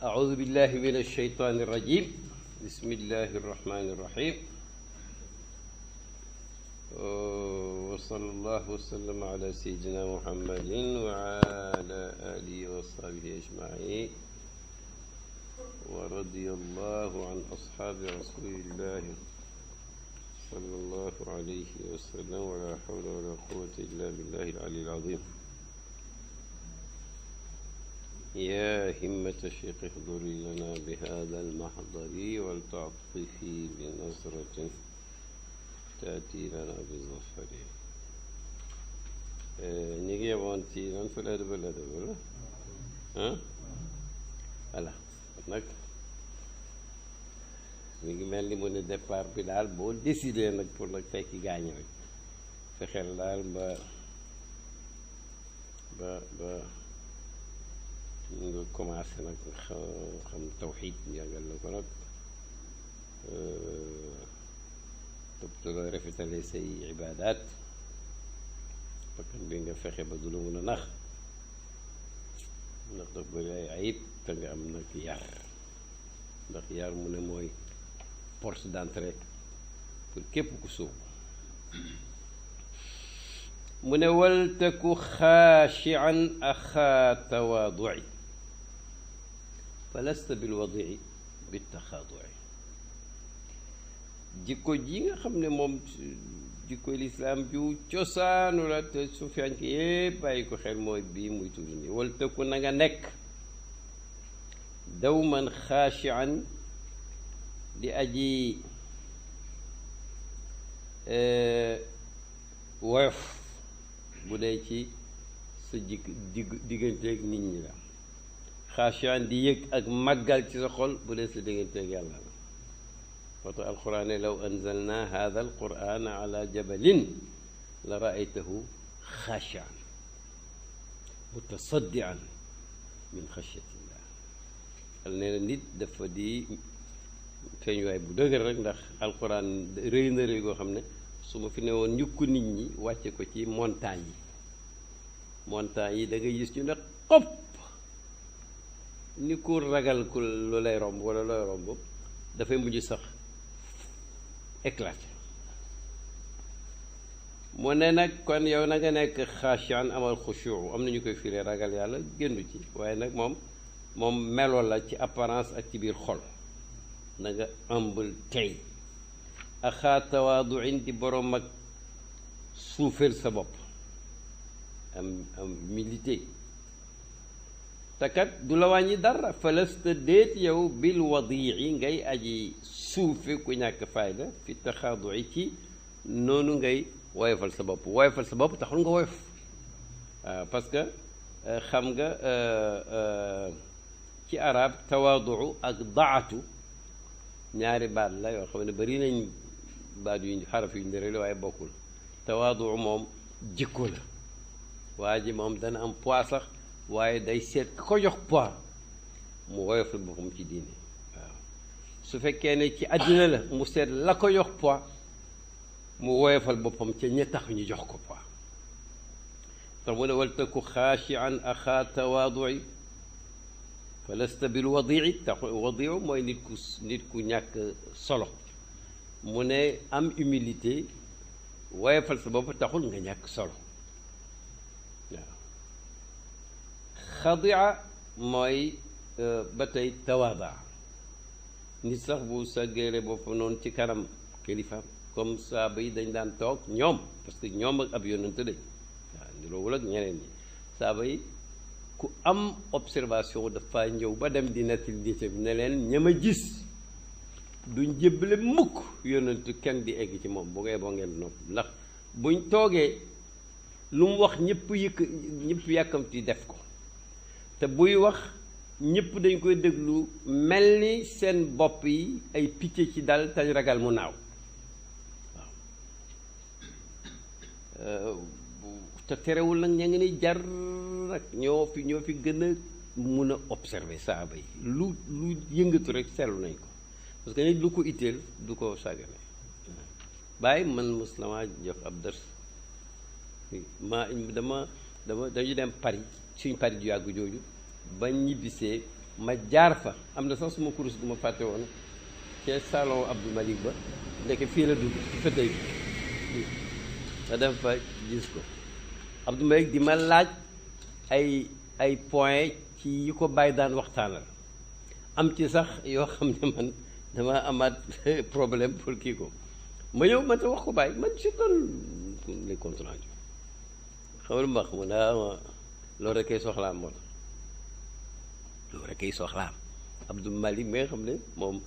أعوذ بالله من الشيطان الرجيم بسم الله الرحمن الرحيم وصلى الله وسلم على سيدنا محمد وعلى آله وصحبه أجمعين ورضي الله عن أصحاب رسول الله صلى الله عليه وسلم ولا حول ولا قوة إلا بالله العلي العظيم يا همة الشيخ احضري لنا بهذا المحضر ولتعطفي بنظرة تأتي لنا بالظفر نيجي وانتي ننفع الأدب ولا ها voilà nag mi ngi mel ni mu ne départ bi daal boo décidé nag pour nag fekki gaañ rek fexeel daal ba nga commencé nag xam tawxiid njàngal la ko nag toppatoo rafetale say ibaadaat bakkan bi nga fexe ba du la mun a nax ndax daf bëri ay ayib te nga am nag yar ndax yar mu ne mooy porte d'entrée pour képp ku sóobu mu ne wal taku xaashian axaa tawaadui fa lasta bilwadii bitaxaadui jikko ji nga xam ne moom jikko lislaam ju cosaanu la te sufyaan ki yépp bàyyi ko xel mooy bii muy tudd nii wal taku na nga nekk dawman xaashian di aji woyof bu dee ci sa digganteeg nit ñi la xaashian di yëg ak màggal ci sa xol bu dee sa digganteeg yàlla la moo tax alquran ne law anzalna hada alquran ala jabalin la raaytahu xaashian mutasaddian min xashyatillah al nee na nit dafa di feeñuwaay bu dëgër rek ndax alquran rëy na rëy goo xam ne su ma fi ne woon njukku nit ñi wàcce ko ci montagne yi da ngay gis ñu ne xopp ni ku ragal ku lu lay romb wala looy romb dafay mujj sax éclaté mu ne nag kon yow na nga nekk xaashian amal xushu am na ñu koy firee ragal yàlla géndu ci waaye nag moom melo la ci apparence ak ci biir xol na nga humble tey axaa tawaaduin di borom ak suufeel sa bopp am humilité takat du la wàññi dara falasta déet yow bil wadii ngay aji suufe ku ñàkk fayda fi taxaadui ci noonu ngay woyofal sa bopp taxul nga woyof waaw parce que xam nga ci arab tawaaduu ak daatu ñaari baat la yoo xam ne bari nañ baat yu xaraf yu ndërale waaye bokkul tawaadu moom jikko la waa ji moom dana am poids sax waaye day seet ka ko jox poids mu woyofal boppam ci diine waaw su fekkee ne ci àddina la mu seet la ko jox poids mu woyofal boppam ca ña tax ñu jox ko poids tax mu ne wal taku xaashian axaa tawaadui fa lasta bil wadii tax wadiu mooy nit ku ñàkk solo mu ne am humilité woyofal sa bopp taxul nga ñàkk solo waaw xadia mooy ba tey tawaada nit sax bu sàggeere bopp noonu ci kanam kilifaam comme saaba yi dañ daan toog ñoom parce que ñoom ak ab yonante lañ waaw niroowul ak ñeneen ñi saaba yi ku am observation dafa ñëw ba dem di nettali nit ne leen ña ma gis duñ jébbale mukk yonentu kenn di egg ci moom bu ngay boo ngeen nopp ndax buñ toogee lu mu wax ñëpp yàkkamti def ko te buy wax ñëpp dañ koy déglu mel ni seen bopp yi ay picc ci dal tañ ragal mu naaw waaw te terewul nag ña ngi ni jar nag ñoo fi gën a mun a observer saaba yi lu yëngatu rek seetlu nañ ko parce que nit lu ko itteel du ko sàggane bàyyi man muslima jox ab dërs dañu dem Paris suñ Paris ju yàgg jooju ba ñibbisee ma jaar fa am na sax suma kurus gu ma fàtte woon ca salon Abdou Malik ba ndeke fii la dugg ci fëtëy bi ma dem fa gis ko Abdou Malik di ma laaj ay point ci yi ko bàyyi daan waxtaanal am ci sax yoo xam ne man dama amaat problème pour kii ko ma ñëw man te wax ko bàyyi man je donne les comptes rendus xamal ma mu ne loolu rek kay soxlaam moo tax loolu rek kay soxlaam Abdou Malik mi nga xam ne moom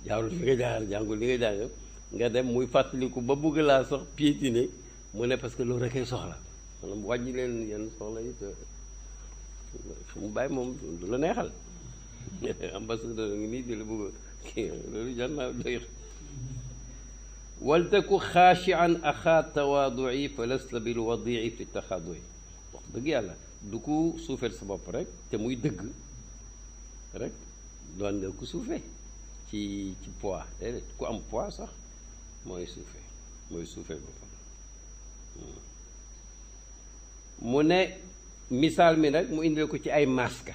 jaarul fi nga jaar jàngul li nga jàng nga dem muy fàttaliku ba bugg laa sax piétiner mu ne parce que loolu rek kay soxla maanaam wàññi leen yenn soxla yi te mu bàyyi moom du la neexal ambassadeur ngi nii di la bëgg kii loolu jar naa doy wal taku xaashian axaa tawaadui fa lasta bil wadii fi taxaadui wax dëgg yàlla du ko suufeel sa bopp rek te muy dëgg rek doon nga ko suufee ci poids déedéet ku am poids sax mooy suufee boppam mu ne misaal mi nag mu indil ko ci ay maska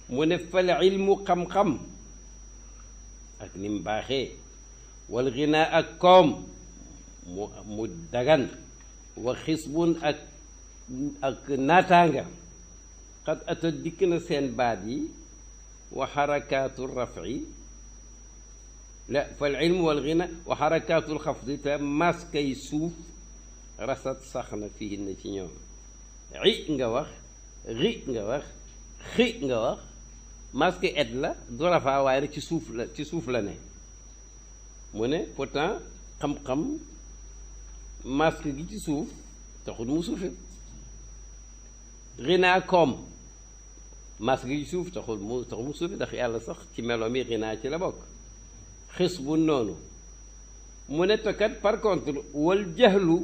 mu ne fal ilmu xam-xam ak ni mu baaxee wal ginaa ak koom mu dagan wa xisbun ak naataanga xat ata dikk na seen baat yi wa xarakaatu rafi la fal ilmu wal ginaa wa xarakaatul xafdi te maskay suuf rasat sax na fii na ci ñoom ri nga wax ri nga wax xi nga wax masque et la du rafaa waaye rek ci suuf la ne mu ne pourtant xam-xam masque gi ci suuf taxul mu suufe rinaa koom masque gi ci suuf taxul mu suufe ndax yàlla sax ci melo mi rinaa ci la bokk xis bu noonu mu ne tokat par contre wal jaxlu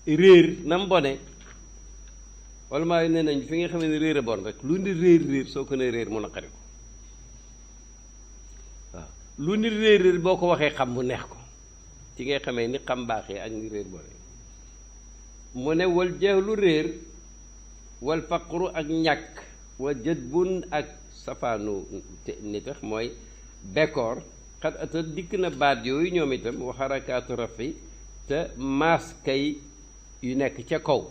réer na mbone wala maa nee nañ fi nga xam ne réer a bon rek lu ni réer soo ko ne réer mu naqari ko waaw lu ni réer boo ko waxee xam mu neex ko ci ngay xamee ni xam baaxee ak ni réer bone mu ne wal jaxlu réer wal faqru ak ñàkk wa jëdbun ak safaanu ni tax mooy bekkoor xat ata dikk na baat yooyu ñoom itam wa xarakaatu rafi te maas kay yu nekk ca kaw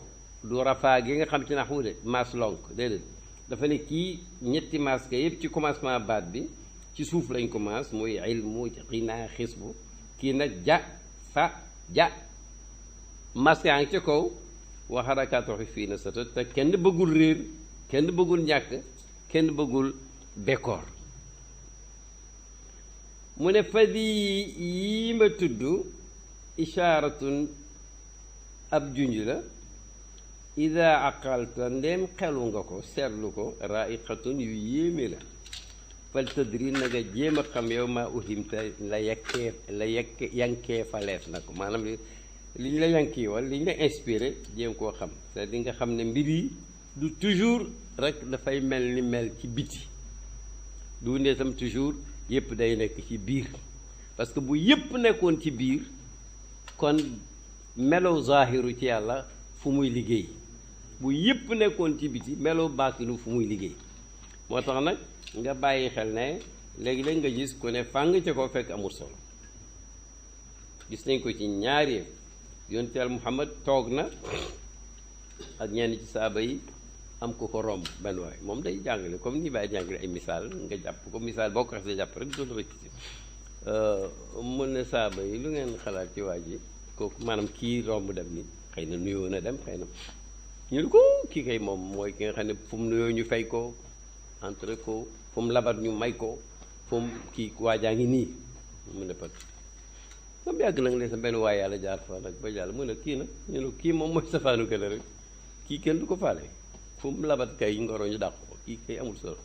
du rafaa gi nga xam ci naxwu de maas lonk déedéet dafa ne kii ñetti maas kay yëpp ci commencement baat bi ci suuf lañ ko maas muy ilmu xinaa xisbu kii nag ja fa ja maas yaa ngi ca kaw wa xarakaatu rafi fii na sata te kenn bëggul réer kenn bëggul ñàkk kenn bëggul bekkoor mu ne fadi yii ma tudd ishaaratun ab junj la ida aqalta ndéem xelu nga ko seetlu ko raiqatun yu yéeme la fal tadri na nga jéem a xam yow maa uhimta la yankee faleef na ko maanaam li ñu la yankii wal li ñu la inspiré jéem koo xam c'est di nga xam ne mbir yi du toujours rek dafay mel ni mel ci biti du ne tam toujours yépp day nekk ci biir parce que bu yépp nekkoon ci biir kon melow zaahiru ci yàlla fu muy liggéey bu yépp nekkoon ci biti melow baatinu fu muy liggéey moo tax nag nga bàyyi xel ne léegi-léeg nga gis ku ne fàng ca ko fekk amul solo gis nañ ko ci ñaari yonent Yàlla Muhammad toog na ak ñenn ci saaba yi am ko romb benn waay moom day jàngale comme ni bàyyi jàngale ay misaal nga jàpp ko misaal boo ko xasee jàpp rek doolu rëcc si mun ne saaba yi lu ngeen xalaat ci waa ji kooku maanaam kii romb dem ni xëy na nuyoo na dem xëy na ñu ne ko kii kay moom mooy ki nga xam ne fu mu nuyoo ñu fay ko entre ko fu mu labat ñu may ko fu mu kii waajaa ngi nii mu ne pat moom yàgg nag ne sa benn waay yàlla jaar fa nag ba jàll mu ne kii nag ñu ne kii moom mooy safaanu kële rek kii kenn du ko faale fu mu labat kay ngoro ñu dàq ko kii kay amul solo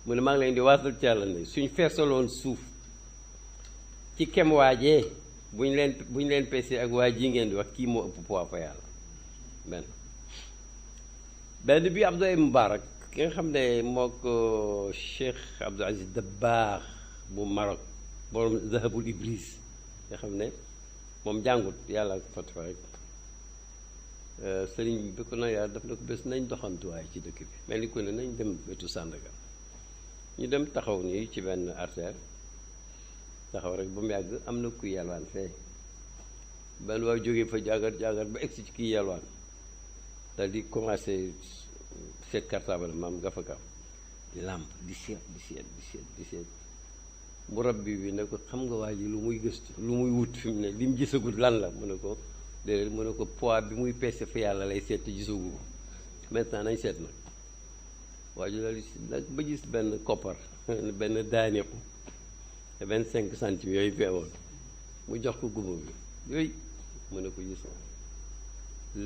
mu ne maa ngi leen di waatal ci yàlla ne suñ feesaloon suuf ci kem waajee bu ñu leen peesee ak waa ji ngeen di wax kii moo ëpp poids fa yàlla benn bi Abdoulaye Moubarak ki nga xam ne moo ko Cheikh Abdou Aziz Dabakh bu Maroc borom Zahabul Ibris nga xam ne moom jàngut yàlla ko fat fa rek sëriñ bi ko na yàlla daf na ko bés nañ doxantuwaay ci dëkk bi mel ni ko ne nañ dem wetu Sandaga ñu dem taxaw nii ci benn artère taxaw rek ba mu yàgg am na kuy yalwaan fee benn waaye jógee fa jàngat ba egsi ci kii yalwaan dal di commencé seet cartable maam gafakaam di làmp di seet murabbi bi ne ko xam nga waa ji lu muy gëstu lu muy wut fi mu ne li mu gisagul lan la mu ne ko déedéet mu ne ko poids bi muy peese fa yàlla lay seet te gisagu ko maintenant nañ seet nag waa ji daal nag ba gis benn koppar benn daaniku 25 centimes yooyu feewoon mu jox ko gumba bi yooyu mu ne ko gis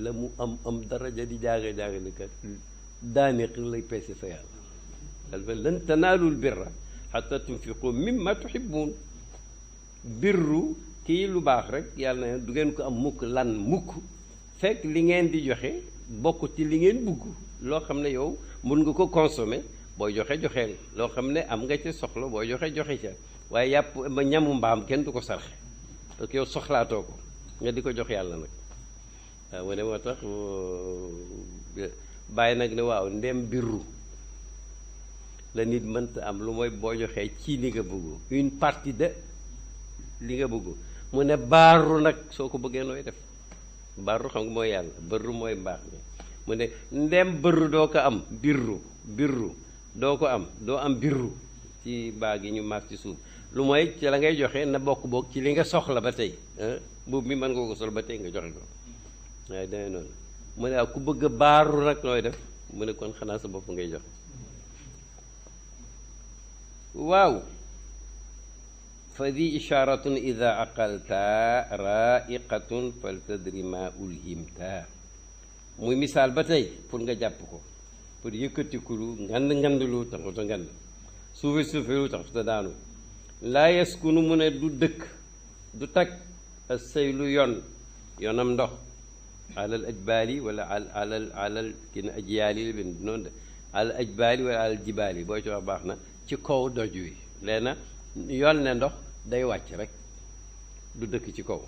la mu am daraja di jaaga ni kat daaniq lay peese fa yàlla dal fa lan tanaalul birra xatta tunfiqu mimma tuhibbun birru kii lu baax rek yàlla na du ngeen ko am mukk lan mukk fekk li ngeen di joxe bokk ci li ngeen bugg loo xam ne yow mun nga ko consommer booy joxeel loo xam ne am nga ca soxla booy joxe ca waaye yàpp ba ñamu mbaam kenn du ko sarxe parce que yow soxlaatoo ko nga di ko jox yàlla nag waaw mu ne moo tax bàyyi nag ne waaw ndem birru la nit mënta am lu mooy boo joxee ci li nga bëggu une partie de li nga bëggu mu ne baaru nag soo ko bëggee nooy def baaru xam nga mooy yàlla bërru mooy mbaax mi mu ne ndem bërru doo ko am birru doo ko am doo am birru ci baag yi ñu maas ci suuf lu mooy ci la ngay joxe na bokk ci li nga soxla ba tey boobu mi mën nga ko sol ba tey nga joxe ko waaye dangay noonu mu ne ku bëgg a baaru nag nooy def mu ne kon xanaa sa bopp ngay joxe waaw fa di isharatun ida aqalta raiqatun faltadri ma ulhimta muy misaal ba tey pour nga jàpp ko pour yëkkatikulu ngand taxut a ngand suufi taxut a daanu laa yaskunu mu ne du dëkk du tag a sëylu yoonam ndox alal ajbaali wala alal kii na ajyaali la benn noonu de alal ajbaali wala alal jibaali boo ci wax baax na ci kaw doj wi leena yoon ne ndox day wàcc rek du dëkk ci kaw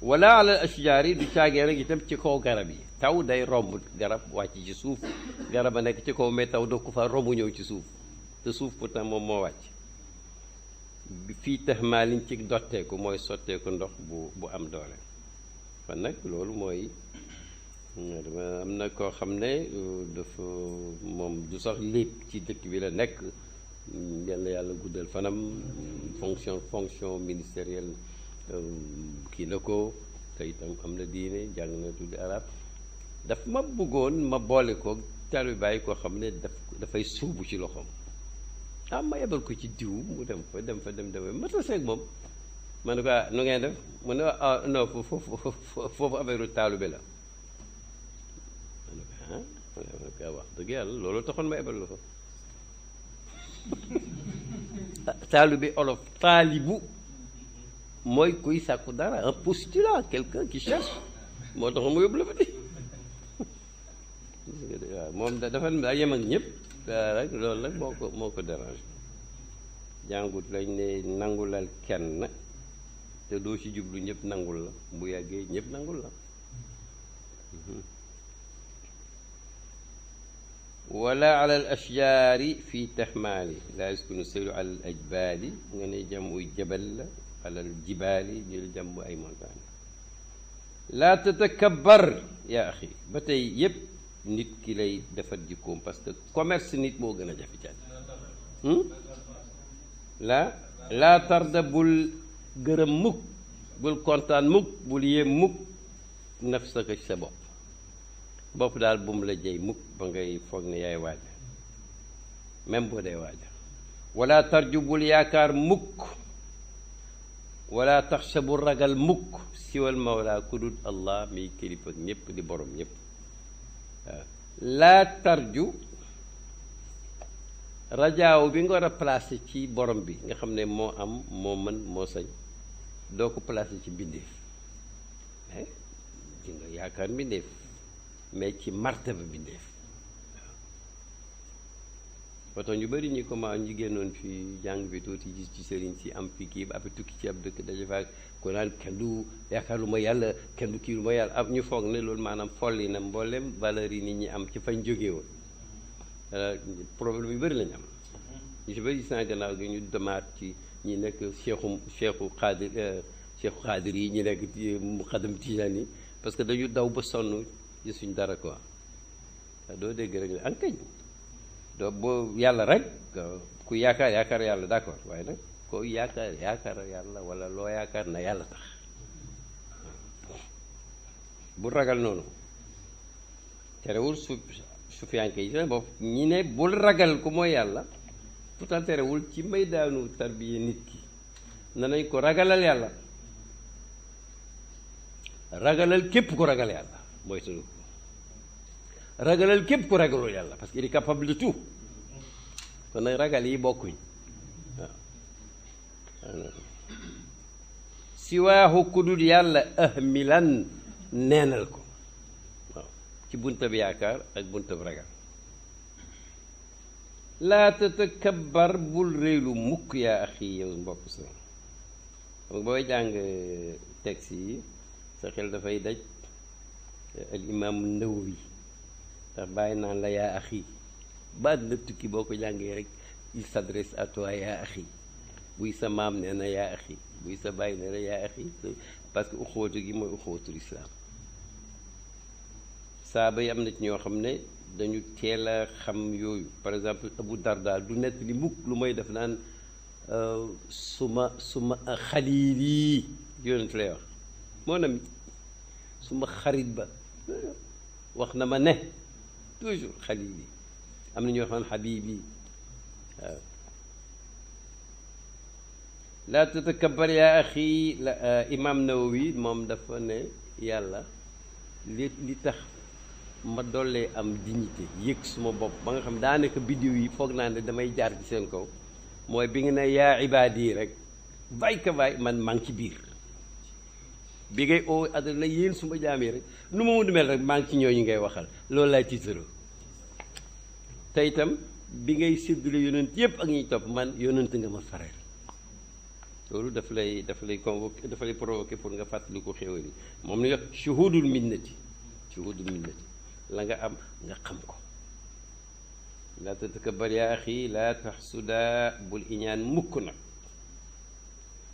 wala alal ashjaari du caagee rek itam ci kaw garab yi taw day romb garab wàcc ci suuf garab a nekk ci kaw mais taw doo ko fa romb ñëw ci suuf te suuf pourtant moom moo wàcc fii tax maalin ci dotteeku mooy sotteeku ndox bu am doole kon nag loolu mooy am na koo xam ne dafa moom du sax lépp ci dëkk bi la nekk yàlla guddal fanam fonction ministérielle kii na ko te itam am na diine jàng na tuddi arab daf ma bëggoon ma boole ko taalibe Baay koo xam ne dafay suubu ci loxoom ma yebal ko ci diw mu dem fa ma taseeg moom ma ne ko nu ngeen def mu ne non foofu affaire taalibe la ma ne ko wax dëgg yàlla loolu taxoon ma yebal la ko taalibe olof taalibu mooy kuy sàkku dara un postulat quelqu'un qui cherche moo tax mu yóbbu la fa di waaw moom dafa daa yem ak ñëpp rek loolu nag moo ko dérange jàngut lañ ne nangulal kenn te doo ci jublu ñëpp nangul la bu yàggee ñëpp nangul la wala ala al ashjaari fi taxmaali laa yaskunu seylu ala al ajbaali nga ne jamuy jabal la alal jibaali jël jàmm ay montagne laa tatakabbar yaa axi ba tey yépp nit ki lay defar jikkoom parce que commerce nit moo gën a jafe caat laa tarda bul gërëm mukk bul kontaan mukk bul yéem mukk nafsaka ci sa bopp daal bu mu la jey mukk ba ngay foog ne yaay waaja même boo dee waaja wala tarju bul yaakaar mukk wala taxsha bu ragal mukk siwal mawla ku dul allah miy kilifa ñépp di borom ñépp waaw laa tarju rajaaw bi nga war a placé ci borom bi nga xam ne moo am moo mën moo sañ doo ko placé ci mbindeef di nga yaakaar mbindeef mais ci martaba mbindeef waaw tax ñu bëri ñi comment ñi génnoon fi jàng bi tuuti gis ci sëriñ si am fi kii ba après tukki ci ab dëkk daje fa ko naan kenn du yaakaar lu ma yàlla kenn du kii lu ma yàlla ab ñu foog ne loolu maanaam folli na mboolem valeur yi nit ñi am ci fañ jógee woon problème yu bëri lañu am ñu si bëri gis naa gannaaw gi ñu demaat ci ñi nekk cheikhu xaadir yi ñu nekk ci muqaddam tijaan yi parce que dañu daw ba sonn gisuñ dara quoi waaw doo dégg rek ne ankañ doo boo yàlla rek ku yaakaar yàlla d'accord waaye nag koo yaakaar yàlla wala loo yaakaar na yàlla tax bu ragal noonu terewul sufiyanke yi seen bopp ñi ne bul ragal ku mooy yàlla pourtant terewul ci may daanu tarbiye nit ki na nañ ko ragalal yàlla ragalal képp ku ragal yàlla mooy sunu ragalal képp ku ragalul yàlla parce que il est capable de tout kon nag ragal yi bokkuñ waaw siwaahu kudul yàlla ahmilan neenal ko waaw ci buntab yaakaar ak buntab ragal laa tatakabbar bul réylu mukk yaa axi yow mbokk sa xam nga booy jàng texte yi sa xel dafay daj al imaamu Nawawi ndax bàyyi naan la yaa axi baat na tukki boo ko jàngee rek il s'adresse à toi yaa axi buy sa maam nee na yaa axi buy sa bàyyi nee na yaa axi parce que uxuwatu gi mooy uxuwatul islaam saaba yi am na ci ñoo xam ne dañu teel a xam yooyu par exemple Abu Darda du nett li mukk lu may def naan suma xaliil yi yonent lay wax moo na mi suma xarit ba wax na ma ne toujours xaliil yi am na ñoo xam ne xabiib yi waaw laa tatakabbar yaa axi imam Nawawi moom dafa ne yàlla li tax ma dollee am dignité yëg suma bopp ba nga xam daanaka biddiw yi foog naa ne damay jaar ci seen kaw mooy bi nga ne yaa ibaad yi rek bay ka bay man maa ngi ci biir bi ngay oo adda la yéen suma jaam yi rek nu ma mun mel rek maa ngi ci ñooñu ngay waxal loolu laay tiitaroo te itam bi ngay séddule yonent yépp ak ñuy topp man yonent nga ma fareel loolu daf lay convoqué dafa lay provoqué pour nga fàttali ko xéwal yi moom la ñuy wax shuhudul minnati la nga am nga xam ko laa tatakabbar yaa axi laa taxsuda bul iñaan mukk nag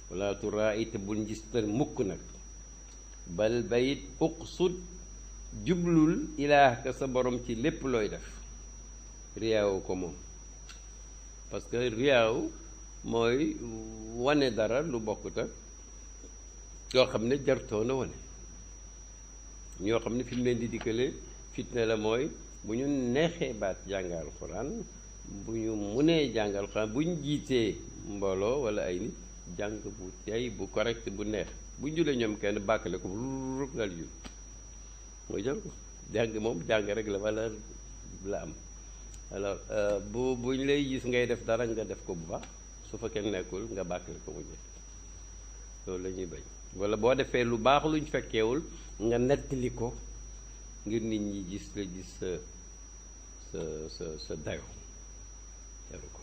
wala turaay te bul njistal mukk nag bal bayit uqsud jublul ilaahka sa borom ci lépp looy def riyaawu ko moom parce que riyaaw mooy wane dara lu bokkut ak yoo xam ne jartoona wane ñoo xam ne fi mu leen di dikkale fitna la mooy bu ñu neexee baat jàngal alxuraan bu ñu munee jàngal alxuraan bu ñu jiitee mbooloo wala ay nit jàng bu tey bu correct bu neex bu ñu julee ñoom kenn bàkkale ko rub dal jul mooy jar ko jàng moom jàng rek la valeur la am alors bu ñu lay gis ngay def dara nga def ko bu baax su fa kenn nekkul nga bàkkale ko mu jeex loolu la ñuy bañ wala boo defee lu baax luñ fekkeewul nga nettali ko ngir nit ñi gis la gis sa dayo jaru ko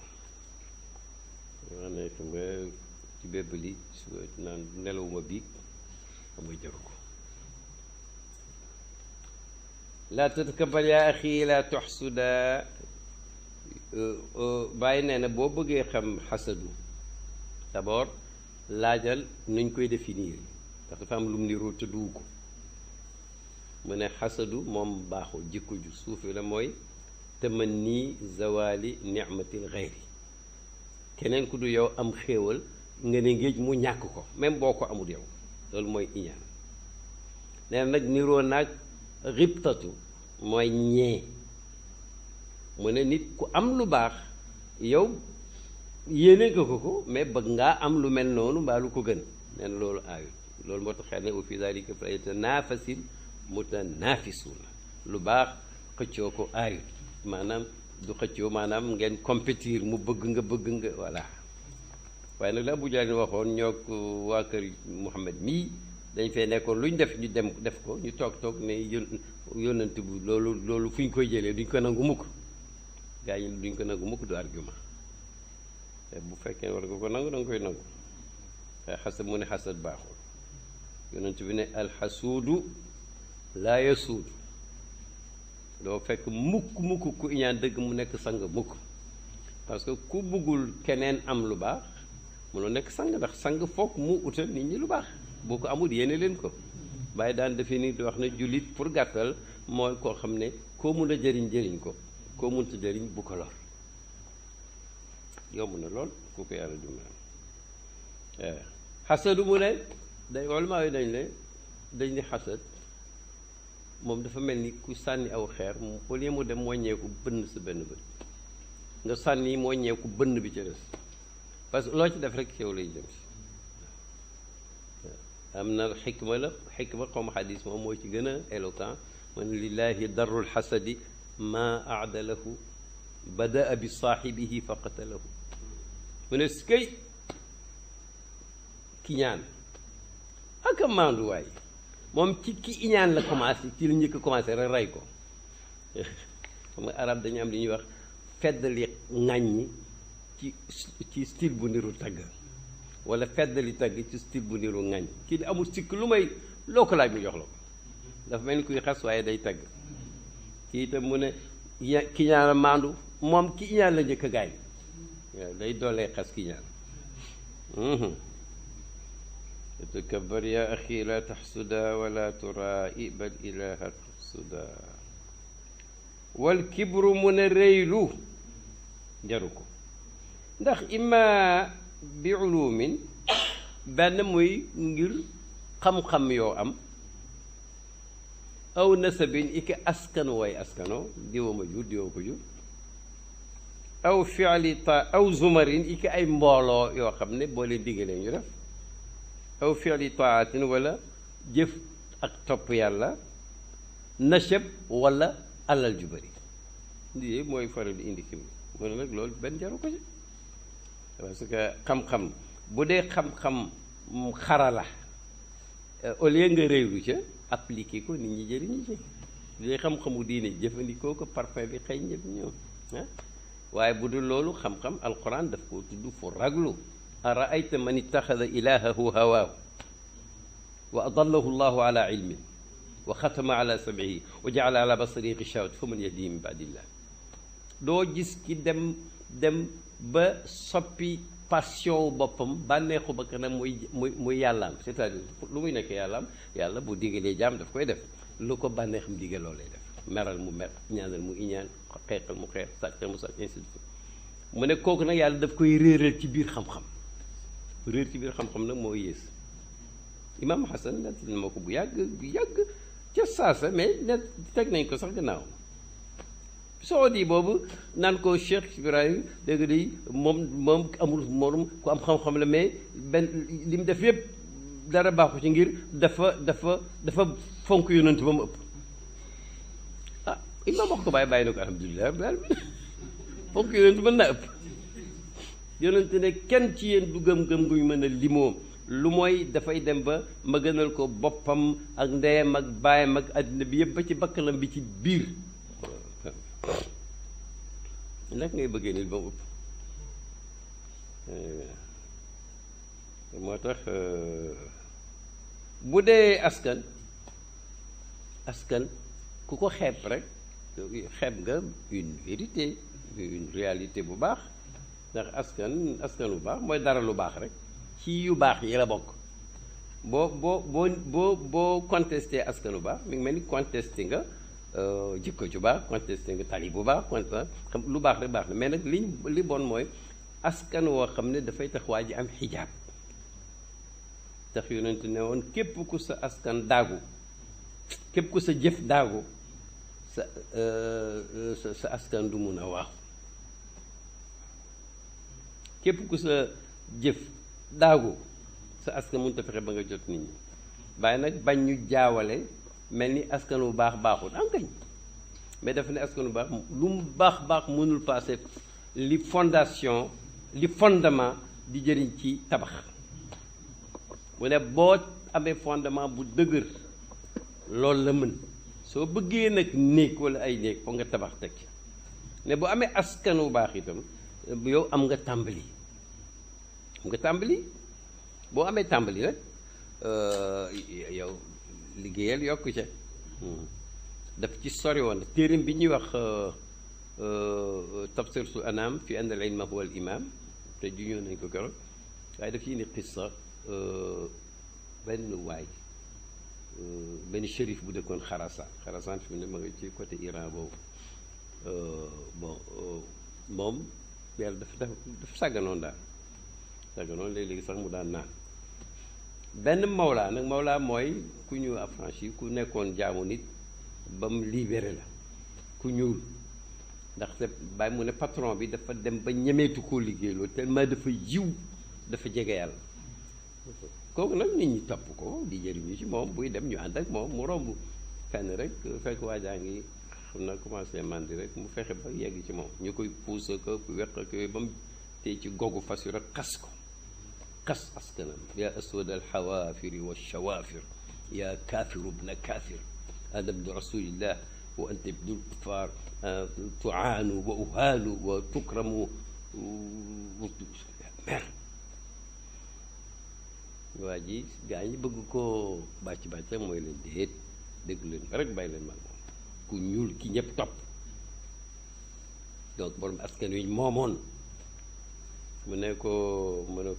wax ne xam nga ci bébb li su naan nelawuma biig xam nga jaru ko laa tatakabbar yaa axi laa toxsuda bàyyi nee na boo bëggee xam xasadu d'abord laajal nuñ koy définir ndax dafa am lu mu niroo te duu ko mu ne xasadu moom baaxul jikko ju suufi la mooy tamanni zawali nicmatil xeyri keneen ku du yow am xéewal nga ne ngéej mu ñàkk ko même boo ko amul yow loolu mooy iñaan nee na nag niroo naag ribtatu mooy ñee mu ne nit ku am lu baax yow yéene nga ko mais bëgg ngaa am lu mel noonu mbaa lu ko gën nee na loolu aayut loolu moo tax xel ne wa fi dalika falyatanafasil mutanafisuuna lu baax xëccoo ko aayut maanaam du xëccoo maanaam ngeen compétir mu bëgg nga voilà waaye nag la Abu Jahl waxoon ñoo ko waa kër Muhammad mii dañ fee nekkoon lu ñu def ñu dem def ko ñu toog ne yónnant bu loolu fu ñu koy jëlee duñ ko nangu mukk gaa yi duñ ko nangu mukk du argument bu fekkee war nga ko nangu da nga koy nangu waaye xasad mu ne xasad baaxul yónnant bi ne alxasuudu laa yasuudu doo fekk mukk ku iñaan dëgg mu nekk sang mukk parce que ku buggul keneen am lu baax mënoo nekk sang, ndax sang foog mu utal nit ñi lu baax, boo ko amul yéene leen ko. bàyyi daan defe ni di wax ne jullit pour gàttal mooy koo xam ne koo mun a jëriñ ko, koo munta jëriñ bu ko lor. yomb na lool ku ko yàlla dimbali. xasadu mu ne day ulama yi dañ ne xasad moom dafa mel ni ku sànni aw xeer au lieu mu dem wàññeeku bënn sa benn bët, nga sànni moo ñeeku bënn bi ca des, parce que loo ci def rek yow lay jëm si. am na xikma comme xadis moom moo ci gën a éloquent, man lillahi darul xasadi ma aadalahu badaa bi saaxibihi fa qatalahu. mu ne skay ki ñaan ak a maanduwaay moom ci ki iñaan la commencé, ci la njëkk a commencé rek rey ko. xam nga arab dañu am li ñuy wax feddali ŋàññi ci style bu niru tagg, wala feddali tagg ci style bu niru ŋàññ. kii di amul sikk lu may loo ko laaj mu jox la ko, dafa mel ni kuy xas waaye day tagg. kii itam mu ne ki ñaan a maandu, moom ki iñaan la njëkk a gaañ, waaw day doolee xas ki ñaan. takabbar ya axi la taxsuda wala turai bal ilaha taxsuda. wal kibru mu ne réylu jaru ko, ndax imma bi ulumin benn muy ngir xam-xam yoo am, aw nasabin iki askan way askano diwa ma jur diwa ko jur, aw fi'li aw zumarin iki ay mbooloo yoo xam ne boo leen diggalee ñu def, aw fi'li taatin wala jëf ak topp yàlla, nasab wala alal ju bëri. lii mooy faral di indi kii mu ne nag loolu benn jaru ko ci, parce que xam-xam bu dee xam-xam xarala au lieu nga réewlu ca appliqué ko nit ñi jëriñu ci. bu dee xam-xamu diine jëfandikoo ko parfum bi xëy ñëpp ñëw waaye bu dul loolu xam-xam alquran daf koo tudd fu raglu. araayta man ittaxada ilahahu hawaahu wa adallahu llahu ala ilmin wa xatama ala sam'ihi wa jaala ala basarihi gishaawat fa man yahdihi min baadillah. doo gis ki dem ba soppi passion boppam, bànneexu ba kanam muy yàllaam, c'est-à-dire lu muy nekk yàllaam, yàlla bu digalee jaam daf koy def, lu ko bànneexam digal loolu lay def, meral mu mer, ñaanal mu iñaan, xeexal mu xeex, sàccal mu sàcc, ainsi de suite. mu ne kooku nag yàlla daf koy réeral ci biir xam-xam. réer ci biir xam-xam nag moo yées. Imam Hassan nett na ma ko bu yàgg ca saasa, mais net teg nañ ko sax gannaaw. Saudi boobu naan ko Cheikh Ibrahim dégg di moom amul moom ku am xam-xam la, mais benn li mu def yëpp dara baaxu ci ngir dafa fonk yonent ba mu ëpp. ah Imam wax ko bàyyi na ko alhamdulilah fonk yonent mën naa ëpp. yonent ne kenn ci yéen du gëm-gëm guñ mën a limoo lu mooy dafay dem ba ma gënal ko boppam ak ndeyam ak baayam ak àddina bi yëpp ba ci bakkanam bi ci biir. nag ngay bëggee nit ba mu ëpp. moo tax bu dee askan ku ko xeeb rek xeeb nga une vérité, une réalité bu baax. ndax askan bu baax mooy dara lu baax rek ci yu baax yi la bokk. boo contesté askan bu baax mi ngi mel ni contesté nga jikko ju baax, contesté nga tali bu baax, xam lu baax rek baax na, mais nag li bon mooy askan woo xam ne dafay tax waa ji am xijaab. tax yonent ne woon képp ku sa askan daagu, képp ku sa jëf daagu, sa askan du mun a waaw. képp ku sa jëf daagu, sa askan mënut a fexe ba nga jot nit ñi. waaye nag bañ ñu jaawale mel ni askan wu baax baaxul am kañ, mais dafa ne askan wu baax lu mu baax mënul passé li fondement di jëriñ ci tabax. mu ne boo amee fondement bu dëgër loolu la mën. soo bëggee nag néeg wala ay néeg foog nga tabax teg ci. ne bu amee askan wu baax itam yow am nga tàmbali. boo amee tàmbali rek yow liggéeyal yokku ca. daf ci sori woon téereem bi ñuy wax tafsir su anam fi anna al ilma huwa al imam te juñoo nañ ko keroog waaye daf ci indi qissa benn waay benn shérif bu dëkkoon Xarasaan fi mu ne ma nga ci côté Iran boobu bon moom yàlla dafa sàgganoon daal sàgganoon léegi sax mu daan naan benn mawlaa nag mawlaa mooy ku ñu affranchi ku nekkoon jaamu nit ba mu libéré la ku ñuul ndaxte bàyyi mu ne patron bi dafa dem ba ñemeetu koo liggéeyloo tellement dafa yiw dafa jege yàlla kooku nag nit ñi topp ko di jëriñu ci moom buy dem ñu ànd ak moom mu romb fenn rek fekk waajaa ngi xam na commencé mandi rek mu fexe ba yegg ci moom ñu koy puusa ko weq ko ba mu tey ci gogu fas yu rek xas ko xas askanam yaa aswad alxawaafiri walchawaafir yaa kaafiru bna kaafir hada bnu rasulillah wa anta bnu lkuffar tuaanu wa uhaanu wa tukramu mer waa ji gaa ñi bëgg koo bàcc mooy leen déet déglu leen ba rek bàyyi leen mag moom ku ñuul ki ñëpp topp donc borom askan wi moomoon mu ne ko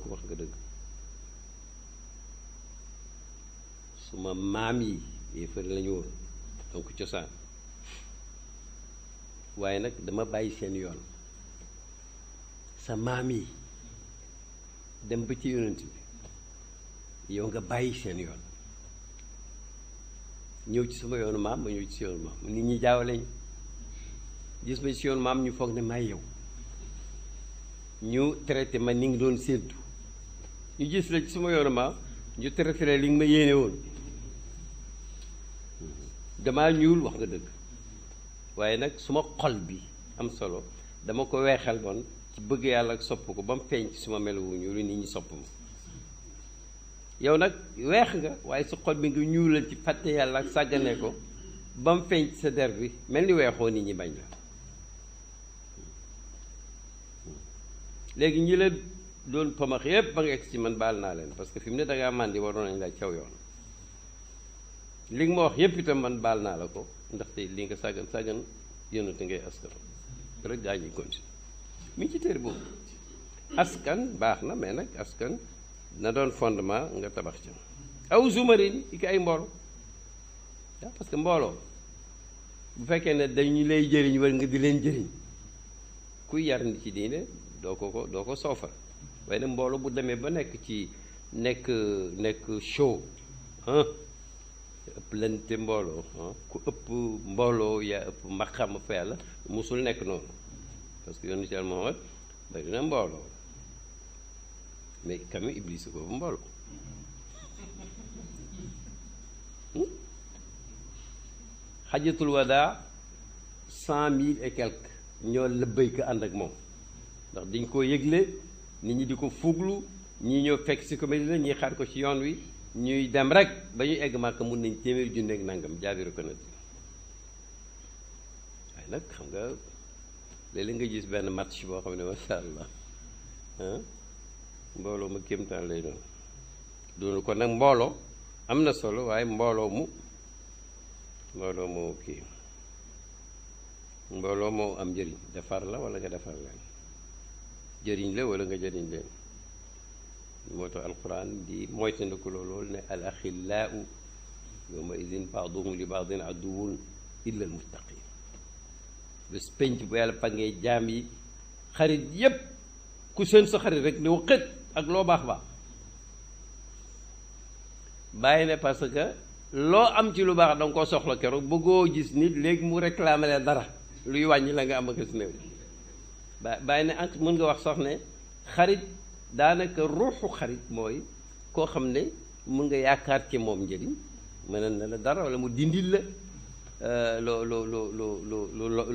wax nga dëgg suma maam yi yéefar lañu woon donc cosaan waaye nag dama bàyyi seen yoon sa maam yi dem ba ci yonent bi yow nga bàyyi seen yoon ñëw ci sama yoonu maam ma ñëw ci yoonu maam nit ñi jaawaleñ gis ma ci yoonu maam ñu foog ne may yow ñu traité ma ni ngi doon séentu ñu gis la ci sama yoonu maam ñu traité la li nga ma yéene woon damaa ñuul wax nga dëgg waaye nag suma xol bi am solo dama ko weexal woon ci bëgg yàlla ak sopp ko ba mu feeñ ci suma melo wu ñuul nit ñi sopp ma yow nag weex nga waaye sa xol bi nga ñuulal ci fàtte yàlla ak sàggane ko ba mu feeñ ci sa der bi mel ni weexoo nit ñi bañ la léegi ñi la doon pamax yépp ba nga egg ci man baal naa leen parce que fi mu ne dangaa màndi waroon nañ la caw yoon li nga ma wax yépp itam man baal naa la ko ndaxte li nga sàggan yónnate ngay askan rek gaa ñuy continuer mi ngi ci téere boobu askan baax na mais nag askan na doon fondement nga tabax ca aw zumarin i ko ay mbooloo waaw parce que mbooloo bu fekkee ne dañu lay jëriñ war nga di leen jëriñ kuy yar nit ci diine doo ko soofal waaye nag mbooloo bu demee ba nekk ci nekk show ëpp lante mbooloo ku ëpp mbooloo yaa ëpp maqaama fa yàlla musul nekk noonu parce que yoonu ci yàlla Muhammad bari na mbooloo mais quand même Iblis ko bu mbooloo xajatul wadaa 100 000 et quelques ñoo lëbbay ko ànd ak moom ndax dañ koo yëgle nit ñi di ko fuglu ñii ñëw fekk si ko Medina ñii xaar ko ci yoon wi ñuy dem rek ba ñuy egg Màkka mun nañ téeméeri junne ak nangam jaabiru ko nag waaye nag xam nga léeg-léeg nga gis benn match boo xam ne masha Allah mbooloo ma kéemtaan lay doon ko nag mbooloo am na solo waaye mbooloo mu kii mbooloo moo am njëriñ defar la wala nga defar leen jëriñ la wala nga jëriñ leen moo tax alquran di moytandiku loolu ne al axillaau yawma idin baaduhum li baadin aduwun illa al muttaqin bés penc bu yàlla pangee jaam yi xarit yépp ku seen sa xarit rek ne xët ak loo baax baax bàyyi ne parce que loo am ci lu baax danga koo soxla keroog bëggoo gis nit léegi mu réclamer leen dara luy wàññi la nga am ak si néew bàyyi ne ak mën nga wax sax ne xarit daanaka ruuxu xarit mooy koo xam ne mën nga yaakaar ci moom njëriñ mën na la dara wala mu dindil la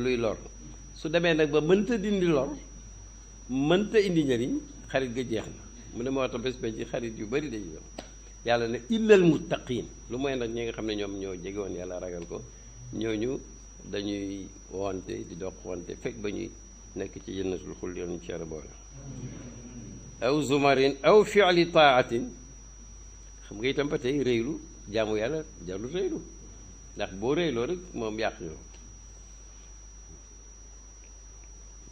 luy lor su demee nag ba mënta dindi lor mënta indi njëriñ xarit ga jeex na mu ne moo tax bés ba ci xarit yu bari dañuy doon yàlla ne illal muttaqin lu mooy nag ñi nga xam ne ñoom ñoo jege woon yàlla ragal ko ñooñu dañuy wonte di dox wonte fekk ba ñuy nekk ci jannatul xuld yoon ci yàlla boole aw zumarin aw fi'li taatin xam nga itam ba tey réylu jaamu yàlla jarul réylu ndax boo réyloo rek moom yàq yow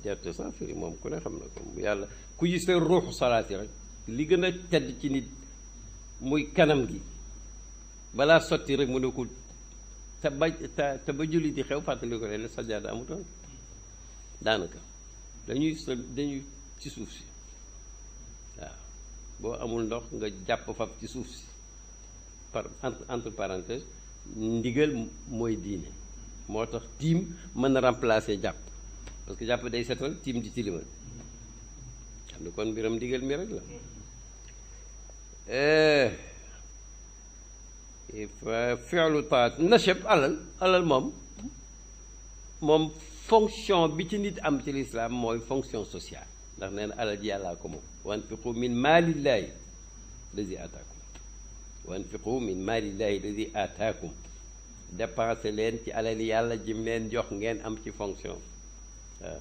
jarte sans firi moom ku ne xam na ko yàlla ku gis te ruuxu salaat yi rek li gën a tedd ci nit muy kanam gi balaa sotti rek mu ne ko te ba julli di xew fàttali ko leen sajaada amutoon daanaka dañuy ci suuf si waaw boo amul ndox nga jàpp fab ci suuf si par entre parenthèse ndigal mooy diine moo tax tiim mën na remplacer jàpp parce que jàpp day setal tiim di tilimal xam ne kon mbiram ndigal mi rek la fi'lu taat nacheb alal moom fonction bi ci nit am ci lislaam mooy fonction sociale ndax nee na alal ji yàllaa ko moom wa anfiqu min maalillaahi lazi ataakum wa anfiqu min maalillaahi lazi ataakum dépensé leen ci alal yàlla jim leen jox ngeen am ci fonction waaw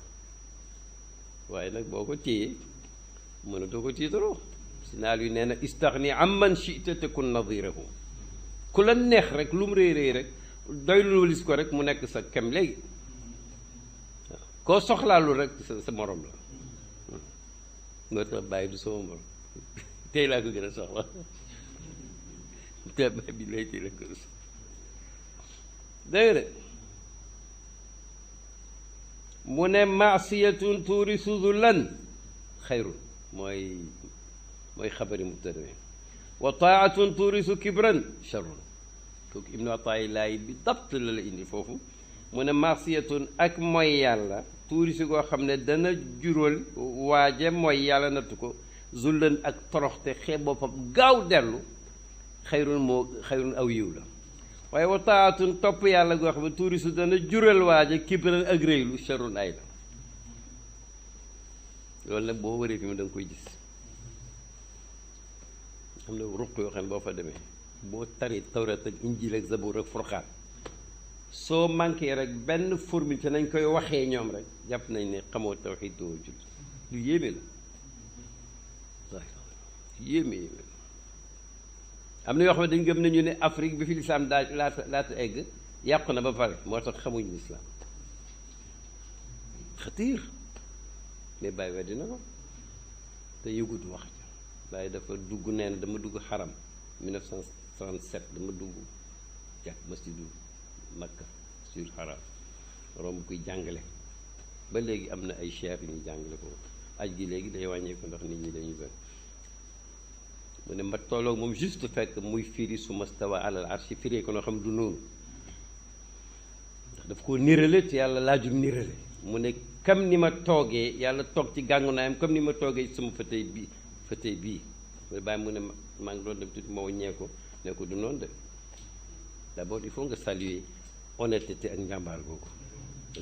waaye nag boo ko téyee mënatoo ko tiitaroo si naal yu nee na istaxni amman chita takun nadirahu ku la neex rek lu mu réy rek doy lu walis ko rek mu nekk sa kem léegi waaw koo soxlaalu rek sa morom la moo tax bàyyi du sama morom tey laa ko gën a soxla te bi lay tey la ko gën a soxla dégg nga mu ne maasiyatun tuurisu zullan xayrun mooy xabari mubtada wa taatun tuurisu kibran charrun kooku ibnu ataayilaay bi dabt la indi foofu mu ne maasiyatun ak mooy yàlla tuurisu goo xam ne dana jural waaje mooy yàlla nattu ko zullan ak toroxte xeeb boppam gaaw dellu xayrun aw yiw la waaye wa taatun topp yàlla goo xam ne tuurisu dana jural waaje kibran ak réylu charrun ay la loolu nag boo waree fi mu da nga koy gis am na ruq yoo xam ne boo fa demee boo tari tawrat ak injil ak zabur ak furqaan soo manqué rek benn formule te nañ koy waxee ñoom rek jàpp nañ ne xamoo tawxiid doo jul lu yéeme la yéeme am na yoo xam ne dañ gëm nañu ne Afrique bi fi lislaam daa laata egg yàqu na ba pare moo tax xamuñu lislaam xatiir mais bàyyi weddi na ko te yëgut wax ja bàyyi dafa dugg nee na dama dugg xaram 1937 dama dugg jàkk masjidu Makka sur xaram romb kuy jàngale ba léegi am na ay cheikh yu ñuy jàngale ko aj gi léegi day wàññeeku ndax nit ñi dañuy bëri mu ne ma tolloog moom juste fekk muy firi su mastawa alal arshi firee ko noo xam du noonu ndax daf koo nirale te yàlla laajul nirale mu ne comme ni ma toogee yàlla toog ci gàngu naayam comme ni ma toogee sama fauteuil bii mu bàyyi mu ne maa ngi doon dem tuuti moo ñee ko ne ko du noonu de d'abord il faut nga saluer honnêteté ak njàmbaar googu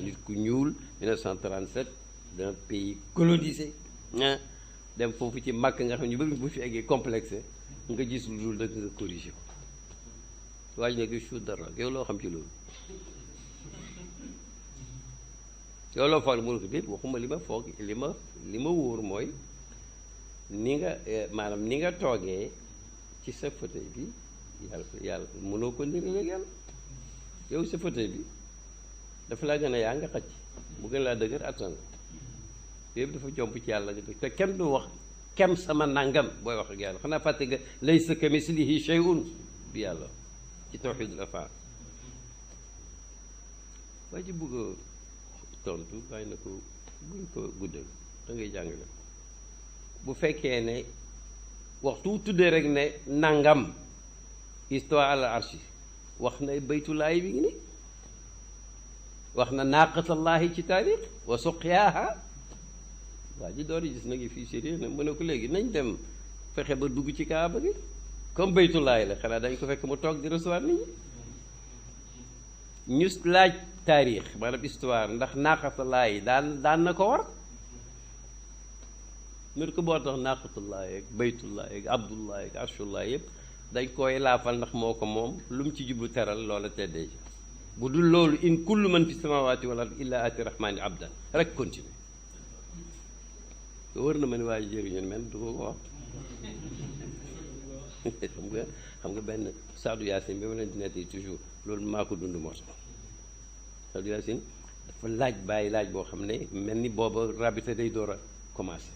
nit ku ñuul 1937 d'un pays colonisé dem foofu ci màkk nga xam ne ñu bëri bu fi eggee complexé nga gis lu dul dëgg nga corrigé ko waaj ne gi dara yow loo xam ci loolu yow loo foog mënu ko déet waxuma li ma foog li ma wóor mooy ni nga maanaam ni nga toogee ci sa fauteuil bi yàlla mënoo ko ndiri léegi yàlla yow sa fauteuil bi dafa laa gën a yaa nga xacc bu gën laa dëgër attan yëpp dafa jomb ci yàlla nga te kenn du wax kem sama nangam booy wax ak yàlla xanaa fàtte nga laysa kamislihi shay'un bi yàlla ci tawxiidul afaal waaye ci bëgg a tontu bàyyi na ko buñ ko guddal da ngay jàngale bu fekkee ne waxtu tuddee rek ne nangam histoire al arshi wax na baytullaahi bi ngi ni wax na naaqatallaahi ci taarix wa suqyaaha waa ji door yi gis na ngi fii sérieux na mu ne ko léegi nañ dem fexe ba dugg ci kaaba gi comme baytullaahi la xanaa dañ ko fekk mu toog di recevoir nit ñi ñu laaj taarix maanaam histoire ndax naaqatallaahi daan na ko war mu ko boo tax naaqatullaahi ak baytullaahi ak abdullaahi ak arshullaahi yëpp dañ koy laafal ndax moo ko moom lu mu ci jublu teral loola teddee ci bu dul loolu in kullu man fi samawati wal ard illa ati rahmani abdan rek continue wër na ma ne waaye jëriñu men du ko wax xam nga benn Saadu Yaasin bi ma leen di nettali toujours loolu maa ko dund moo tax Saadu Yaasin dafa laaj bàyyi laaj boo xam ne mel ni booba rabita day door a commencé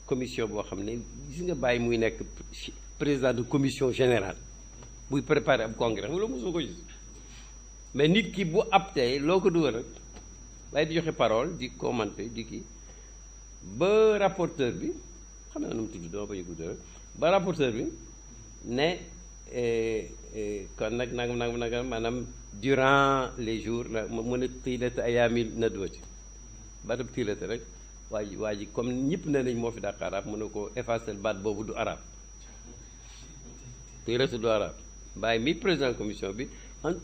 commission boo xam ne gis nga bàyyi muy nekk président de commission générale buy préparer ab congrès xam nga loolu mosoo ko gis mais nit ki bu aptee loo ko dugal rek bàyyi di joxe parole di commenter di kii ba rapporteur bi xam naa nu mu tudd dama bañ a gudd rek ba rapporteur bi ne kon nag nagam maanaam durant les jours la mën a tiilata ayaami nadwati baatab tiilata rek waa ji comme ñëpp ne nañ moo fi dàq arab mën na ko effacer baat boobu du arab tiilata du arab bàyyi mi président commission bi en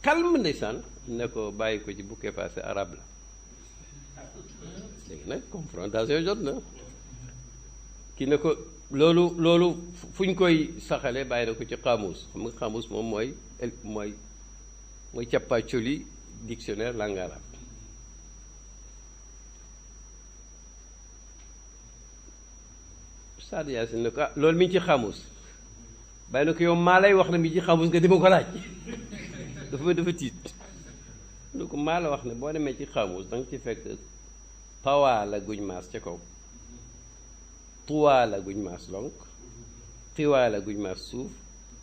calme ndeysaan ne ko bàyyi ko ci bukk effacer arab la léegi nag confrontation jot na ki ne ko loolu fu ñu koy saxalee bàyyi na ko ci xaamuus xam nga xaamuus moom mooy càppaacoli dictionnaire langue arabe Sadio Yacine ne ko loolu mi ngi ci xaamuus bàyyi na ko yow maa lay wax ne mi ci xaamuus nga dima ko laaj dafa tiit ne ko maa la wax ne boo demee ci xaamuus da nga ci fekk pawaa la guñ maas ca kaw tuwaa la guñ maas lonk tiwaa la guñ maas suuf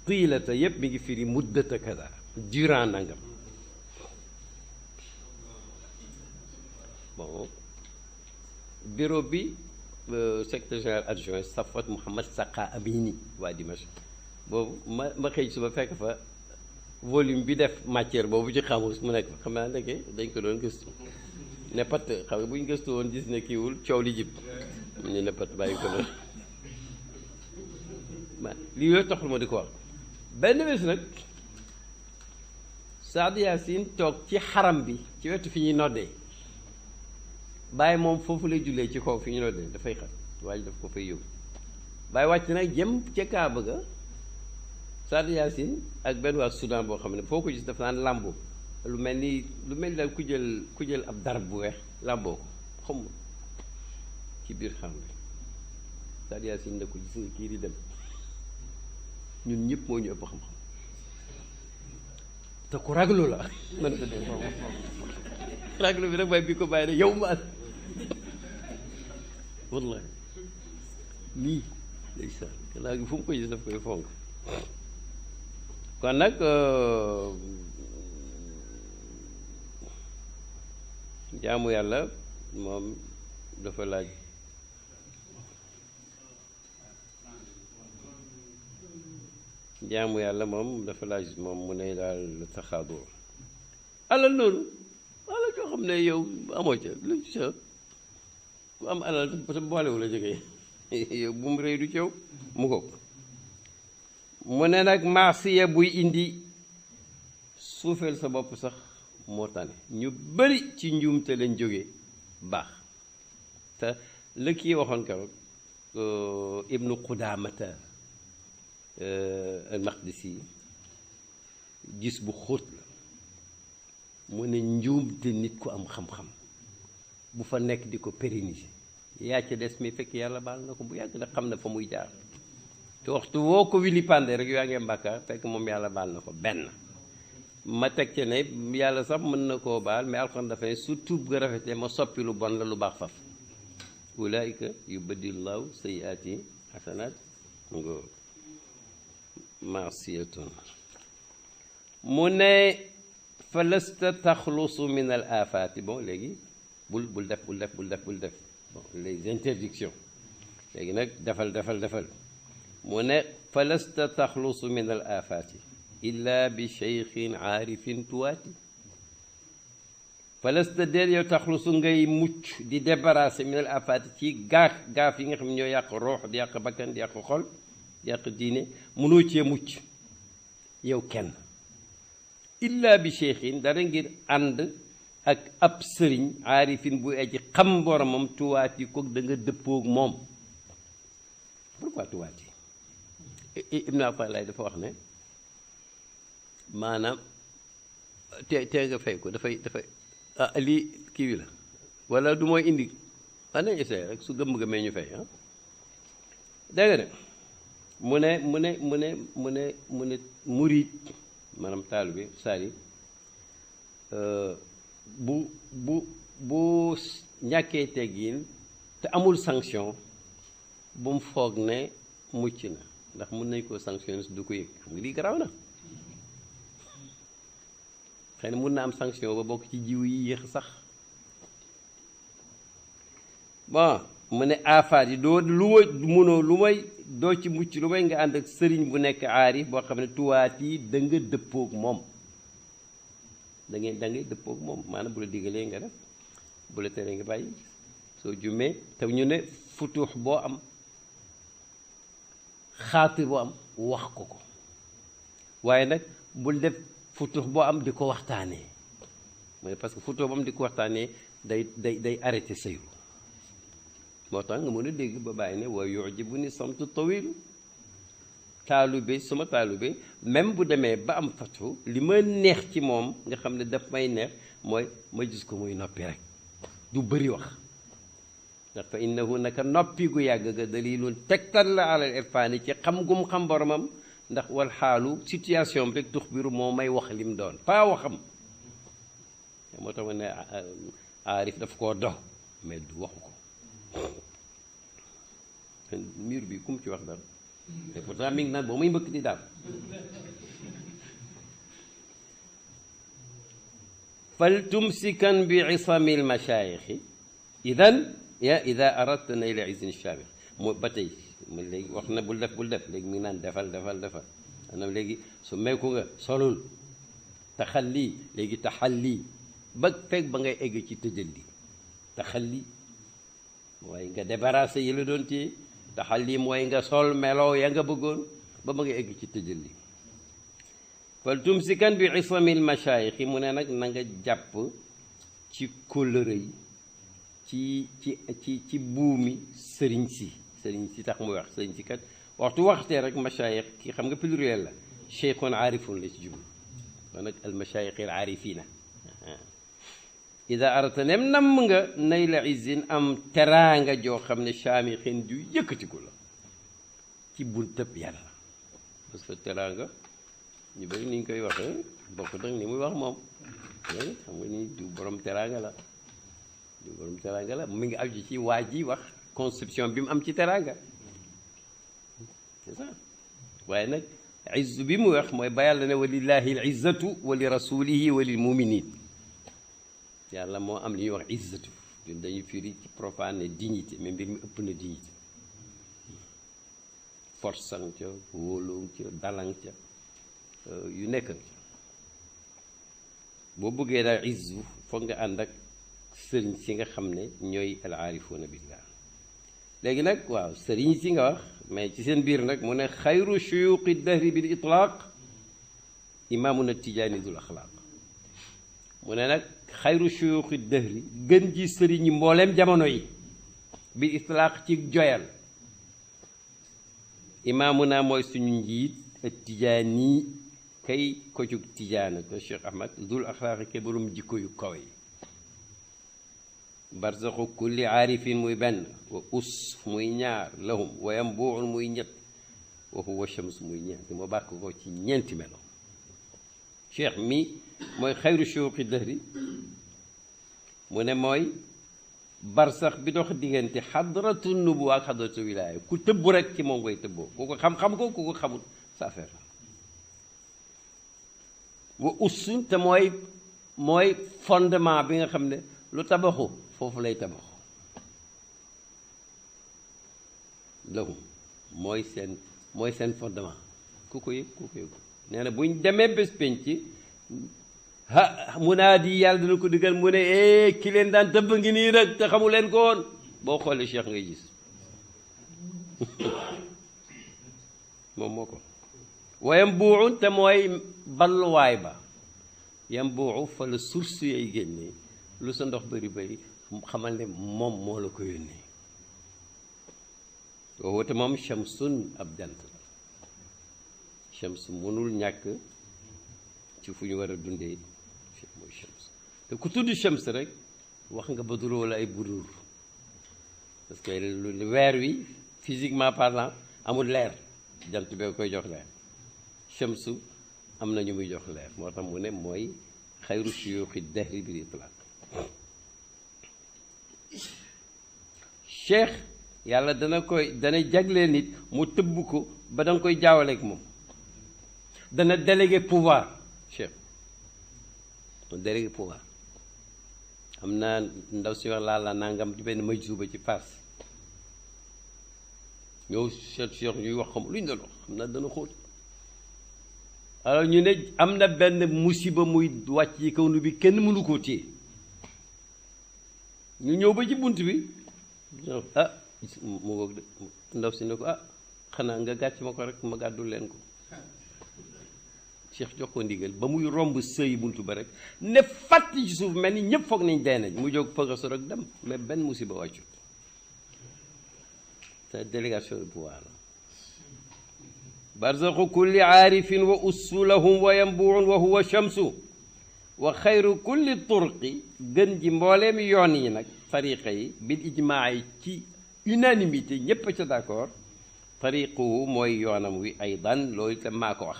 tiilata yépp mi ngi firi muddata kaza durant nangam bon bureau bi secrétaire général adjoint Safwat Mouhamad Saqa Amini waa Dimashq boobu ma xëy suba fekk fa volume bi def matière boobu ci xamus mu nekk fa xam naa ndeke dañ ko doon gëstu ne pat xam nga bu ñu gëstu woon gis ne kiiwul coow li jib ñu ne pat bàyyi ko doon lii yooyu taxul ma di ko wax benn bés nag Sadio Yacine toog ci xaram bi ci wetu fi ñuy noddee bàyyi moom foofu lay jullee ci kaw fi ñu noddee dafay xat waaye daf ko fay yóbbu bàyyi wàcc nag jëm ca Kaaba ga Sadio Yacine ak benn waa Soudan boo xam ne foo ko gis dafa naan làmboo lu mel ni daal ku jël ab darab bu weex làmboo ko xamul ci biir xam bi Sadio Yacine ne ko gis nga kii di dem ñun ñëpp moo ñu ëpp xam-xam te ku raglu la man ko dee raglu bi nag mooy bi ko bàyyi ne yow ma wallahi lii ndeysaan gannaaw gi fu mu ko gis daf koy fonk kon nag jaamu yàlla moom dafa laaj moom mu ne daal taxaadur alal loolu alal joo xam ne yow amoo ca lu ca ku am alal te boolewu la jógee yow bu mu rëy du ci yow mu ko mu ne nag maasiya buy indi suufeel sa bopp sax moo tane ñu bari ci njuumte lañ jógee baax te la kii waxoon keroog ibnu Qudaamata al Maqdisi gis bu xóot la mu ne njuumte nit ku am xam-xam bu fa nekk di ko pérenniser yaa ca des mi fekk yàlla baal na ko bu yàgg na xam na fa muy jaar te waxtu woo ko wili pande rek yaa ngee mbàkkaar fekk moom yàlla baal na ko benn ma teg ci ne yàlla sax mën na koo baal mais alxuraan dafa ne su tuub ga rafetee ma soppi lu bon la lu baax faf ulaayika yubaddilullahu sayyiaati xasanaat nga maasiyatun mu ne fa lasta taxlusu min al afaati bon léegi bul def bon les interdictions léegi nag defal mu ne fa lasta taxlusu min al afaati illa bi cheikhin aarifin tuwaati fa lasta déet yow taxlusu ngay mucc di débarrassé min al afaati ci gaaf yi nga xam ne ñoo yàq roox di yàq bakkan di yàq xol di yàq diine mënoo cee mucc yow kenn illa bi cheikhin dara ngir ànd ak ab sëriñ aarifin bu aji xam boromam tuwaat yi ko da nga dëppoog moom pourquoi tuwaat yi Ibn Ata'illah dafa wax ne maanaam te nga fay ko dafay lii kii wi la wala du mooy indi nañ essayé rek su gëmm-gëmmee ñu fay dégg nga de mu ne murid maanaam taalibe saali bu ñàkkee teggin te amul sanction bu mu foog ne mucc na ndax mun nañ koo sanctionné du ko yëg xam nga lii garaaw na xëy na mun na am sanction ba bokk ci jiw yi yéex sax bon mu ne aafaat yi doo lu may munoo lu may doo ci mucc lu may nga ànd ak sëriñ bu nekk aarif boo xam ne tuwaat yi da nga dëppoog moom da ngay dëppoog moom maanaam bu la digalee nga def bu la teree nga bàyyi soo jummee te ñu ne futuux boo am xaatir boo am wax ko waaye nag bul def futuux boo am di ko waxtaanee mooy parce que futuux boo am di ko waxtaanee day arrêté sëyu moo tax nga mën a dégg ba bàyyi ne wa yujibu samtu tawilu taalube suma taalube même bu demee ba am fatu li ma neex ci moom nga xam ne daf may neex mooy ma gis ko muy noppi rek du bëri wax ndax fa innahu naka noppi gu yàgg ga dalilun tegtal la alal irfaani ci xam gum xam boromam ndax wal xaalu situation bi rek tuxbiru moo may wax lim doon pas waxam moo tax ma ne aarif daf koo dox mais du waxu ko mur bi kum ci wax dara te pourtant mi ngi naan boo muy mbëkk di daal fal tumsikan bi isami lmachaayixi idan ida aradta nayla izin chamix moo ba tey mu léegi wax na bul def léegi mi ngi naan defal maanaam léegi su meeku nga solul taxalli léegi taxalli ba fekk ba ngay egg ci tëjalli taxalli mooy nga débarrassé yi la doon téye taxalli mooy nga sol meloo ya nga bëggoon ba ma nga egg ci tëjalli fal tumsikan bi isamil machaayixi mu ne nag na nga jàpp ci kóllëre yi ci buumi sëriñ si tax muy wax sëriñ si kat waxtee rek machaayix ki xam nga pluriel la cheikhun aarifun la ci jublu kon nag al machaayixi al aarifina ida arata nem namm nga nay la izin am teraanga joo xam ne saamixin ju yëkkatiku la ci buntëb yàlla parce que teraanga ñu bëri ni ñu koy waxee bokk nag ni muy wax moom xam nga ni du borom teraanga la mi ngi aju ci waa ji wax conception bi mu am ci teraanga c'est ça waaye nag izzu bi mu wax mooy ba yàlla ne walillahi al izzatu wa li rasulihi wa lil muminin yàlla moo am li ñuy wax izzatu ñun dañuy firi ci profane ne dignité mais mbir mi ëpp na dignité force ang ca wóoloŋ ca dalang ca yu nekk nga boo bëggee daal izzu foog nga ànd ak sëriñ si nga xam ne ñooy al aarifuuna billah léegi nag waaw sëriñ si nga wax mais ci seen biir nag mu ne xayru shuyuqi dahri bil itlaq imaamuna tijaani dul axlaaq mu ne nag xayru shuyuqi dahri gën ji sëriñi mbooleem jamono yi bil itlaq ci joyal imaamuna mooy suñu njiit ak tijaani kay ko jug tijaana te Cheikh Ahmad dul axlaaqi ke borom jikko yu kaw yi barzaxu kulli aarifin muy benn wa us muy ñaar lahum wa yambuun muy ñett wa huwa shams muy ñeent moo bàkk ko ci ñeenti melo cheikh mi mooy xayru shuyuuxi dahri mu ne mooy barsax bi dox diggante xadratu nubuwa ak xadratu wilaaya ku tëbbu rek ci moom ngay tëbboo ku ko xam-xam ko ku ko xamul sa affaire la wa us te mooy fondement bi nga xam ne lu tabaxu foofu lay tabaxu lahum mooy seen fondement ku ko yëg nee na buñ demee bés penc munaadi yàlla dina ko diggal mu ne ki leen daan tëbb ngi nii rek te xamu leen ko woon boo xoolee cheikh ngay gis moom moo ko wayam buuxu te mooy balluwaay ba yam buuxu fa la source yay génnee lu sa ndox bëri xamal ne moom moo la ko yónnee woote moom shamsun ab jant la shams mënul ñàkk ci fu ñu war a dundee mooy shams te ku tudd shams rek wax nga Badru wala ay budur parce que weer wi physiquement parlant amul leer jant bee koy jox leer shamsu am na ñu muy jox leer moo tax mu ne mooy xayru shuyuuxi dahri bil itlaq cheikh yàlla dana jagleel nit mu tëbb ko ba da nga koy jaawaleeg moom dana délégué pouvoir cheikh mu délégué pouvoir am na ndaw si wax laa la nangam ci benn majzuba ci Fass ñëw seet cheikh ñuy wax xam lu ñu doon wax xam naa dana xóot alors ñu ne am na benn musiba muy wàcc ci kaw nu bi kenn mënu koo téye ñu ñëw ba ci bunt bi ah mu ngoog de ndaw si ne ko ah xanaa nga gàcc ma ko rek ma gàddul leen ko cheikh jox ko ndigal ba muy romb sëy buntu ba rek ne fàtt ci suuf mel ni ñëpp foog nañ dee nañ mu jóg fëgasu rek dem mais benn musiba wàccut sa délégation de pouvoir la barzaxu kulli aarifin wa usulahum wa yambuun wa huwa shamsu wa xayru kulli turqi gën ji mbooleem yoon yi nag tariqa yi bil ijmaa yi ci unanimité ñépp ca d'accord tariquhu mooy yoonam wi aydan loolu itam maa ko wax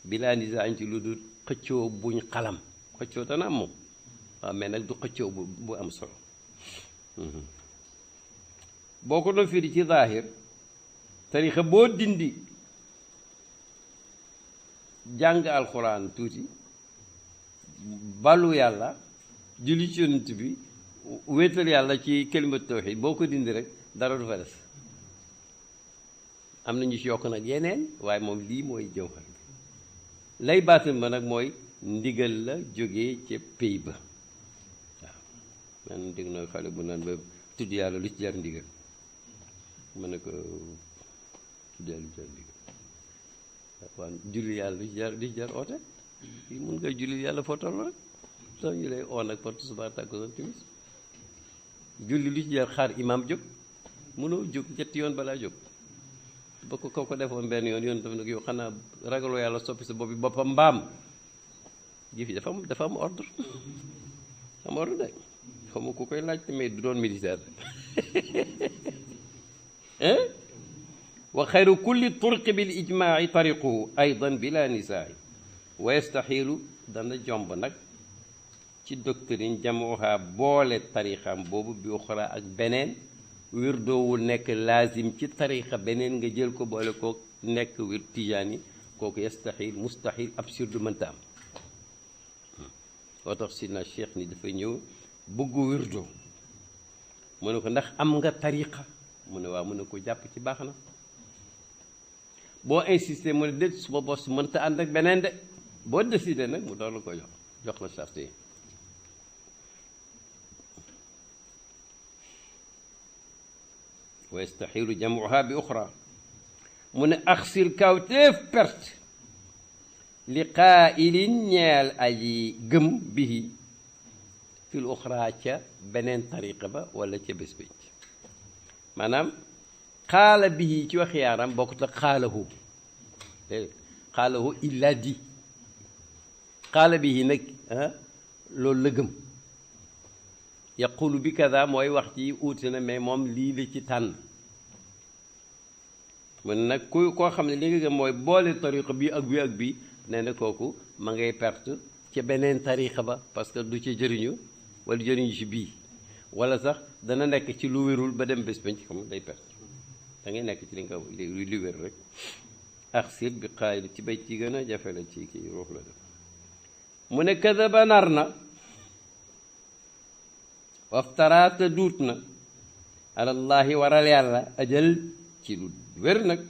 bilaa nisaañ ci lu dul xëccoo buñ xalam xëccoo dana am moom waaw mais nag du xëccoo bu am solo boo ko doon firi ci zaahir tariqa boo dindi jàng alxuraan tuuti balu yàlla julli ci yonent bi wéetal yàlla ci kalimat tawxiid boo ko dindi rek dara du fa des am na ñu ci yokk nag yeneen waaye moom lii mooy jawhar bi lay baatin ba nag mooy ndigal la jógee ca pays ba waaw man dégg na xale bu naan ba tudd yàlla lu ci jar ndigal ma ne ko tudd yàlla lu ci jar ndigal waaw julli yàlla lu ci jar oote fii mun nga julli yàlla foo toll rek soo ñu lay oo nag porte suba tàkkusaan timis julli lu ci jar xaar imaam jóg mënoo jóg ñetti yoon balaa jóg ba ko defoon benn yoon daf nag yow xanaa ragaloo yàlla soppi sa bopp bi boppam mbaam jëf yi dafa am ordre am ordre de xaw ma ku koy laajte mais du doon militaire hein wa xayru kulli turqi bil ijmaai tariquhu aydan bila nisaai wa yastaxiilu dana jomb nag ci doctrine jamuha boole tarixam boobu bi uxra ak beneen wirdoowul nekk laazim ci tarixa beneen nga jël ko boole koo nekk wir tijaani kooku yastaxiil mustaxiil absurde mënta am woo tax sidna cheikh ni dafa ñëw bëggu wirdo mu ne ko ndax am nga tariqa mu ne waaw mu ne ko jàpp ci baax na boo insisté mu ne déet suba bos mënta ànd ak beneen de boo décidé nag mu doon la ko jox la charte yi wa yastaxilu jamuha bi uxra mu ne axsil kawteef perte li qaa'ilin ñeel aji gëm bihi fil uxra ca beneen tariqa ba wala ca bés bëj maanaam xaala bihi ci wax yaaram bokkut ak xaalahu xaalahu illa di xaala bihi nag loolu la gëm yaqulu bi kada mooy wax ci uuti na mais moom lii la ci tànn mun nag ku koo xam ne li nga gëm mooy boole tariqa bi ak bi ak bi nee na kooku ma ngay perte ca beneen tariqa ba parce que du ci jëriñu wala jëriñu ci bii wala sax dana nekk ci lu wérul ba dem bés bañ xam day perte da ngay nekk ci li nga li wér rek axsil bi xaayil ci bay ci gën a jafe la ci kii ruux la def mu ne kadaba nar na waftaraata duut na alallahi waral yàlla ajal ci lu wér nag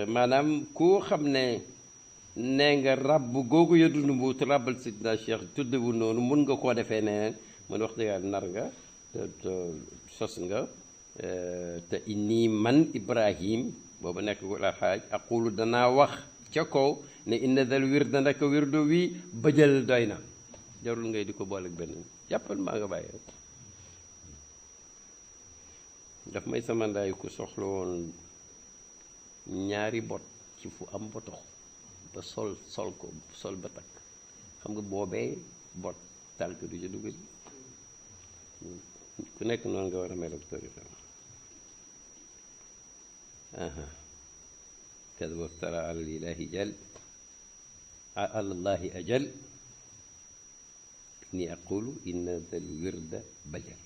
maanaam koo xam ne nee nga rabb googu ya dund mbuut rabbal sidna cheikh tuddewu noonu mun nga koo defee neneen mun wax dëgg yàlla nar nga te sos nga te inni man ibrahim booba nekk ko la xaaj aqulu danaa wax ca kaw ne inna dal wirda ndaka wirdo wi bëjal doy na jarul ngay di ko boole ak benn jàppal maa nga bàyyi rek daf may sama ndaay ku soxla woon ñaari bot ci fu am botox ba sol ba takk xam nga boobee bot tànk du ca dugg ku nekk noonu nga war a mel ak tariqa kada waftara alalilahi jal alallahi ajal ni aqulu inna dal wirda bajal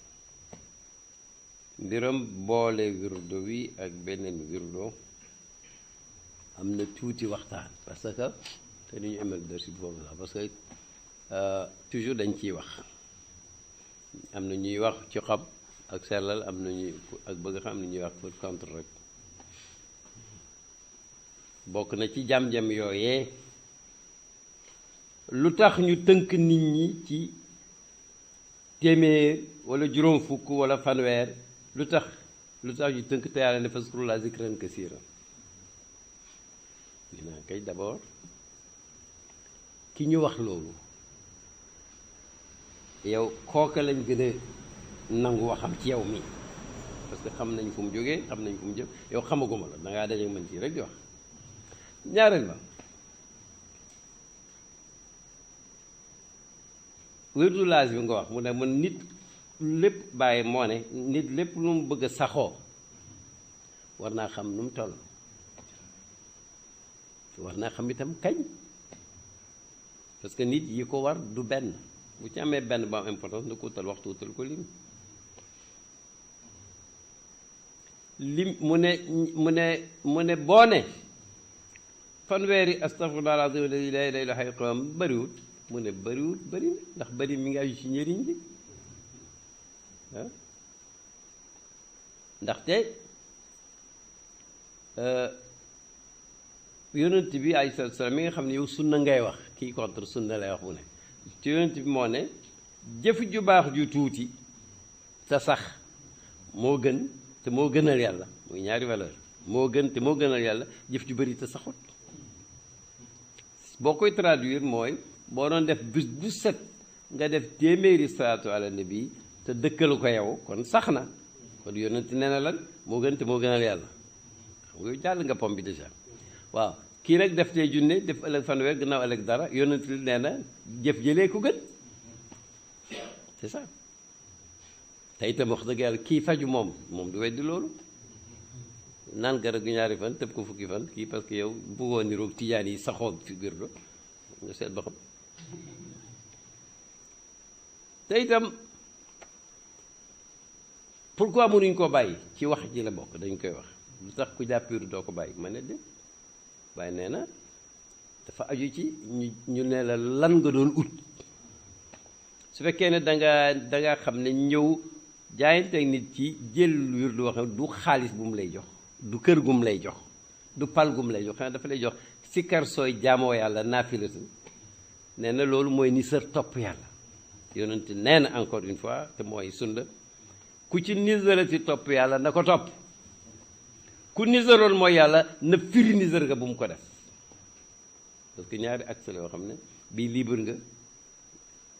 mbiram boole wirdo wi ak beneen wirdo am na tuuti waxtaan parce que te du ñu emal dersi bi foofu sax parce que toujours dañ ciy wax am na ñuy wax ci xam ak sellal am na ñuy ak bëgg xam am na ñuy wax pour contre rek bokk na ci jam-jam yooyee lu tax ñu tënk nit ñi ci téeméer wala juróom fukk wala fanweer lu tax ñu tënk te yàlla ne fazkurullaaha zikran kasiiran dinaa kay d'abord ki ñu wax loolu yow kooka lañ gën a nangu waxam ci yow mi parce que xam nañ fu mu jógee xam nañ fu mu jëm yow xamaguma la dangaa daje mën ci rek di wax ñaareel ba wirdu laaz bi nga wax mu ne man nit lépp bàyyi moo ne nit lépp lu mu bëgg a saxoo war naa xam nu mu toll war naa xam itam kañ parce que nit yi ko war du benn bu ci amee benn ba am importance na ko utal waxtu utal ko lim mu ne boo ne fanweeri astaghfirullah al-azim alladi la ilaha illa huwa bëriwut mu ne bëriwut bëri na ndax bëri mi ngi aju ci njëriñ bi ah ndaxte yonent bi alayhi salaatu salaam mi nga xam ne yow sunna ngay wax kii contre sunna lay wax mu ne ci yonent bi moo ne jëf ju baax ju tuuti te sax moo gën te moo gënal yàlla muy ñaari valeur moo gën te moo gënal yàlla jëf ju bëri te saxut boo koy traduire mooy boo doon def bis bu set nga def téeméeri salaatu ala nabi te dëkkalu ko yow kon sax na kon yonent nee na lan moo gën te moo gënal yàlla xam nga jàll nga pom bi déjà waaw kii nag def tey junne def ëllëg fanweer gannaaw ëllëg dara yonent li nee na jëf jëlee ko gën c'est ça te itam wax dëgg yàlla kii faju moom du weddi loolu naan garab gi ñaari fan tëb ko fukki fan kii parce que yow bëggoo niroog tijaan yi saxoo fi wirdo nga seet ba xam te itam pourquoi mënuñ koo bàyyi ci wax ji la bokk dañ koy wax lu tax ku jàpp wirdo doo ko bàyyi ma ne de waaye nee na dafa aju ci ñu ne la lan nga doon ut su fekkee ne danga xam ne ñëw jaayanteeg nit ci jël wirdu wax du xaalis bu mu lay jox du kër gum lay jox du pal gum lay jox xanaa dafa lay jox sikkar sooy jaamoo yàlla naafilatu nee na loolu mooy ni sër topp yàlla yonent nee na encore une fois te mooy sunna ku ci nisarati topp yàlla na ko topp ku nisaroon mooy yàlla na firi nisar nga bu mu ko def parce que ñaari axe la yoo xam ne bii libre nga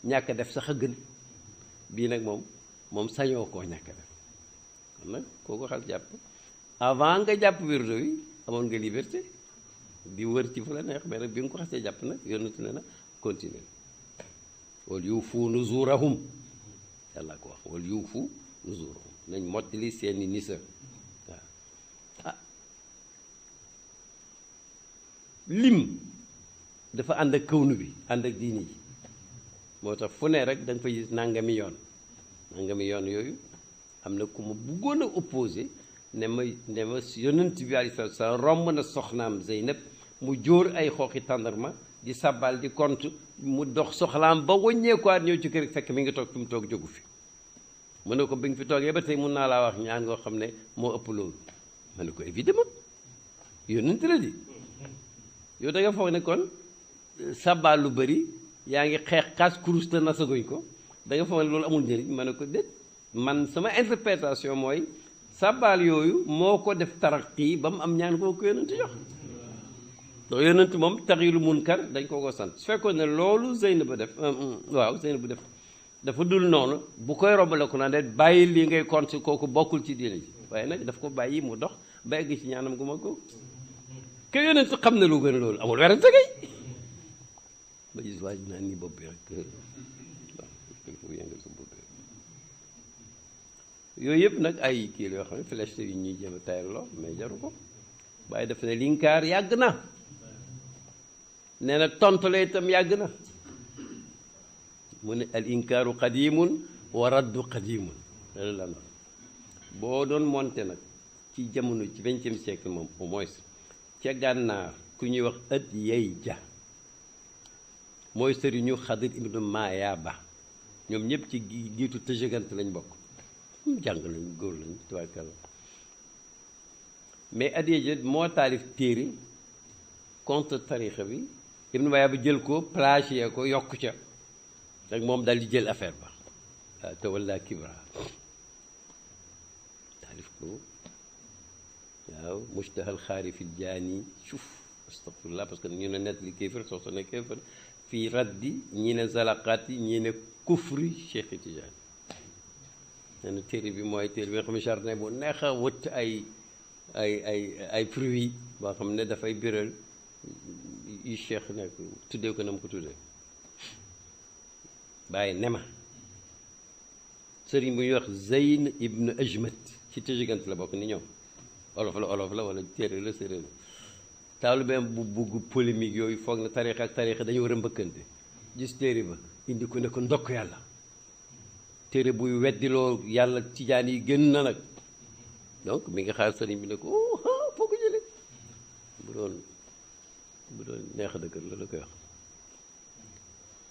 ñàkk def sax a gën bii nag moom sañoo koo ñàkk def kon nag koo ko xal jàpp avant nga jàpp wirdo wi amoon nga liberté di wër ci fu la neex mais nag bi nga ko xasee jàpp nag yonent ne na continuer wal yuufu nuzurahum yàlla ko wax wal yuufu nuzurahum nañ mottali seeni nisar waaw lim dafa ànd ak kawnu bi ànd ak diini ji moo tax fu ne rek da nga fa gis nangami yoon yooyu am na ku ma buggoon a opposé ne ma yonent bi alayhi salaatu salaam romb na soxnaam Zeynab mu jóor ay xooxi tàndarma di sabbal di kont mu dox soxlaam ba wëññeekuwaat ñëw ci kër fekk mi ngi toog fi mu toog jógu fi mu ne ko bi nga fi toogee ba tey mun naa laa wax ñaan ngoo xam ne moo ëpp loolu ma ne ko évidemment yonent la di yow da nga foog ne kon sabbal lu bëri yaa ngi xeex xaas kurus te nasaguñ ko da nga foog ne loolu amul njëriñ ma ne ko déet man sama interprétation mooy sabbal yooyu moo ko def taraqi ba mu am ñaan koo ko yonent jox donc yonent moom taxilu munkar dañ ko sant su fekkoon ne loolu Zeynab def waaw Zeynab bu def dafa dul noonu bu koy rombale ko naan de bàyyi lii ngay compte kooku bokkul ci diine ji waaye nag daf ko bàyyi mu dox ba egg ci ñaanam gu ma ko ke yonent xam ne lu gën a loolu amul werante kay ba gis waa ji naan ni bopp bi rek waaw il faut yëngal sa bopp bi yooyu yëpp nag ay kii la yoo xam ne flèche yu ñuy jéem a tayalloo mais jaru ko waaye daf ne linkaar yàgg na nee na tontale itam yàgg na mu ne al inkaaru qadimun wa raddu qadimun loolu la boo doon monte nag ci jamono ci 20e siècle moom au moins ca gànnaar ku ñuy wax ët yey ja mooy sëriñu Xadir ibnu Mayaaba ñoom ñëpp ci giitu tëjëgant lañ bokk jàng nañ góor lañ tubaarkalla mais ët yey ja moo taalif téere contre tarixa bi ibnu Mayaaba jël ko plagié ko yokk ca rek moom daal di jël affaire ba waaw te walla kibra taalif ko waaw mujtahal xaarifil jaani suuf astafirullah parce que ñu ne nett li kéefër soo ne kéefër fii raddi ñii ne zalaqaat yi ñii ne kufri Cheikh Tidiane nee na téere bi mooy téere bi nga xam ne jardin bu neex a wët ay fruits boo xam ne dafay biral yu Cheikh nekk tuddee ko na mu ko tuddee bàyyi ne ma sëriñ bu ñuy wax Zeyn ibn Ajmat ci tëjigant la bokk ni ñoom olof la wala téere la séeréer la taalibeem bu bugg polémique yooyu foog na tarixa ak tarixa dañu war a mbëkkante gis téere ba indi ko ne ko ndokk yàlla téere buy weddiloo yàlla tijaan yi gën na nag donc mi nga xaar sëriñ bi ne ko foo ko jële bu doon neex a dëkkër la koy wax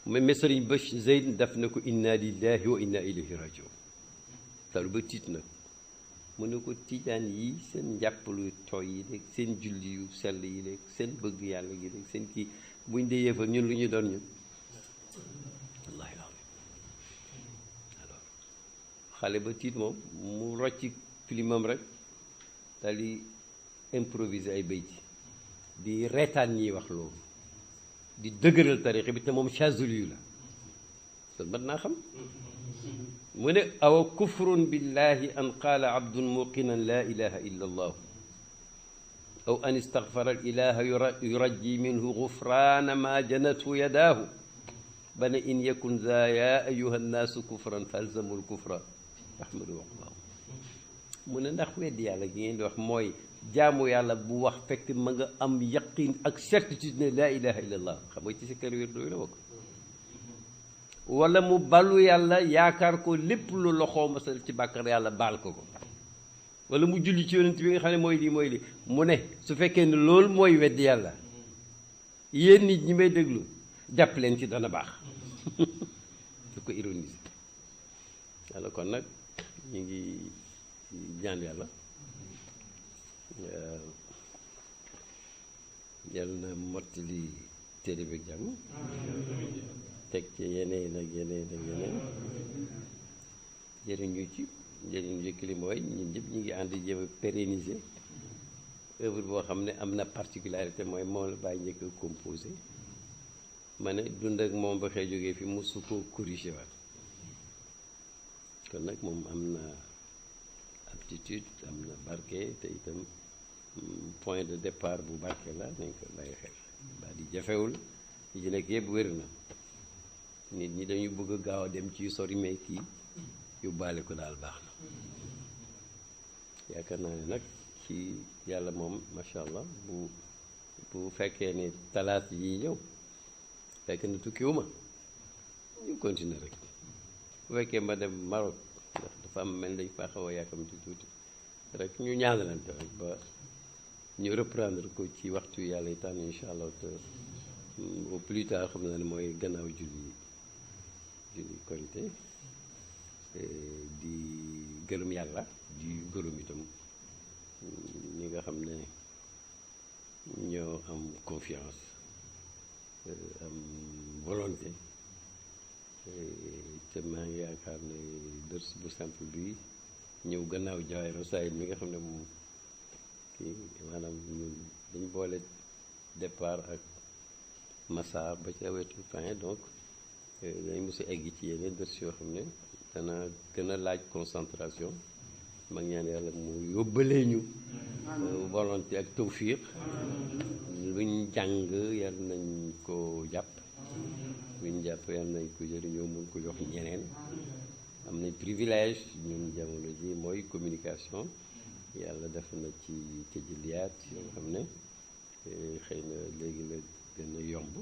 mais sëriñ ba Zeyd daf ne ko inna lillahi wa inna ilayhi rajiun talu ba tiit nag mu ne ko tijaan yi seen njàppalu tooy yi léeg seen julli yu sell yi léeg seen bëgg yàlla gi léeg seen kii buñ dee yëfal ñun lu ñu doon ñun wallaahi alors xale ba tiit moom mu rocci filimam rek daal di improviser ay bayti di reetaan ñiy wax loolu di dëgëral tarixa bi te moom Chazuli yu la loolu mat naa xam mu ne awa kufrun billahi an qaala abdun muqinan laa ilaha illa allah aw an istagfara al ilaha yurajji minhu gufrana ma janathu yadaahu ba ne in yakun za ya ayuha nnaasu kufran falzamu lkufra ahmadu waqbaahu mu ne ndax weddi yàlla gi ngeen di wax mooy jaamu yàlla bu wax fekk ma nga am yaqin ak certitude ne laa ilaha illa allah xam nga ci si kër wér dooyu la bokk wala mu balu yàlla yaakaar ko lépp lu loxoo masal ci bàkkar yàlla baal ko wala mu julli ci yonent bi nga xam ne mooy lii mu ne su fekkee ne loolu mooy weddi yàlla yéen nit ñi may déglu jàpp leen ci dana baax su ko ironiser yàlla kon nag ñu ngi ñaan yàlla yàlla na mottali téere bi jàmm teg ci yeneen ak yeneen jëriñu ci njëriñu njëkk li mooy ñun ñëpp ñu ngi ànd jéem a pérenniser œuvre boo xam ne am na particularité mooy moom la bàyyi njëkk a composé ma ne dund ak moom ba xëy jógee fi mosu ko corrigé waat kon nag moom am na aptitude am na barke te itam point de départ bu barke la nañ ko bàyyi xel ba di jafewul li ci nekk yëpp wér na nit ñi dañu bëgg a gaaw a dem ci sori mais kii yóbbaale ko daal baax na yaakaar naa ne nag ci yàlla moom macha allah bu fekkee ne talaat yi ñëw fekk na tukkiwuma ñu continuer rek bu fekkee ma dem Maroc ndax dafa am mel dañ faa xaw a yàkkamti tuuti rek ñu ñaanalante rek ba ñu reprendre ko ci waxtu yàlla yi tànn incha allah te au plus tard xam naa ne mooy gannaaw julli korité di gërëm yàlla di gërëm itam ñi nga xam ne ñoo am confiance am volonté te maa ngi yaakaar ne dërs bu simple bi ñëw gannaaw jawaay rosaayil mi nga xam ne moom kii maanaam ñun dañ boole départ ak massa ba ca wetu fin donc dañ mos a egg ci yeneen dërs yoo xam ne dana gën a laaj concentration mag ñaan yàlla mu yóbbalee ñu volonté ak tawfiq luñ jàng yàlla nañ ko jàpp luñ jàpp yàlla nañ ko jëriñoo mun ko jox ñeneen am nañ privilège ñun jamono ji mooy communication yàlla def na ci tëjëliyaat yoo xam ne xëy na léegi la gën a yomb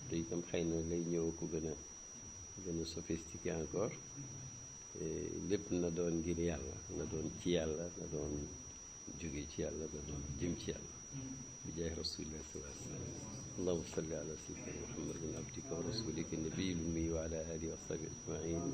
te itam xëy na lay ñëw ko gën a sophistiqué encore lépp na doon ngir yàlla na doon ci yàlla na doon jóge ci yàlla na doon jëm ci yàlla bi jaay rasulillah sallallahu alayhi wa sallam allahumma salli ala sayyidina muhammadin abdika wa rasulika nabiyil ummi wa ala alihi wa sahbihi ajmain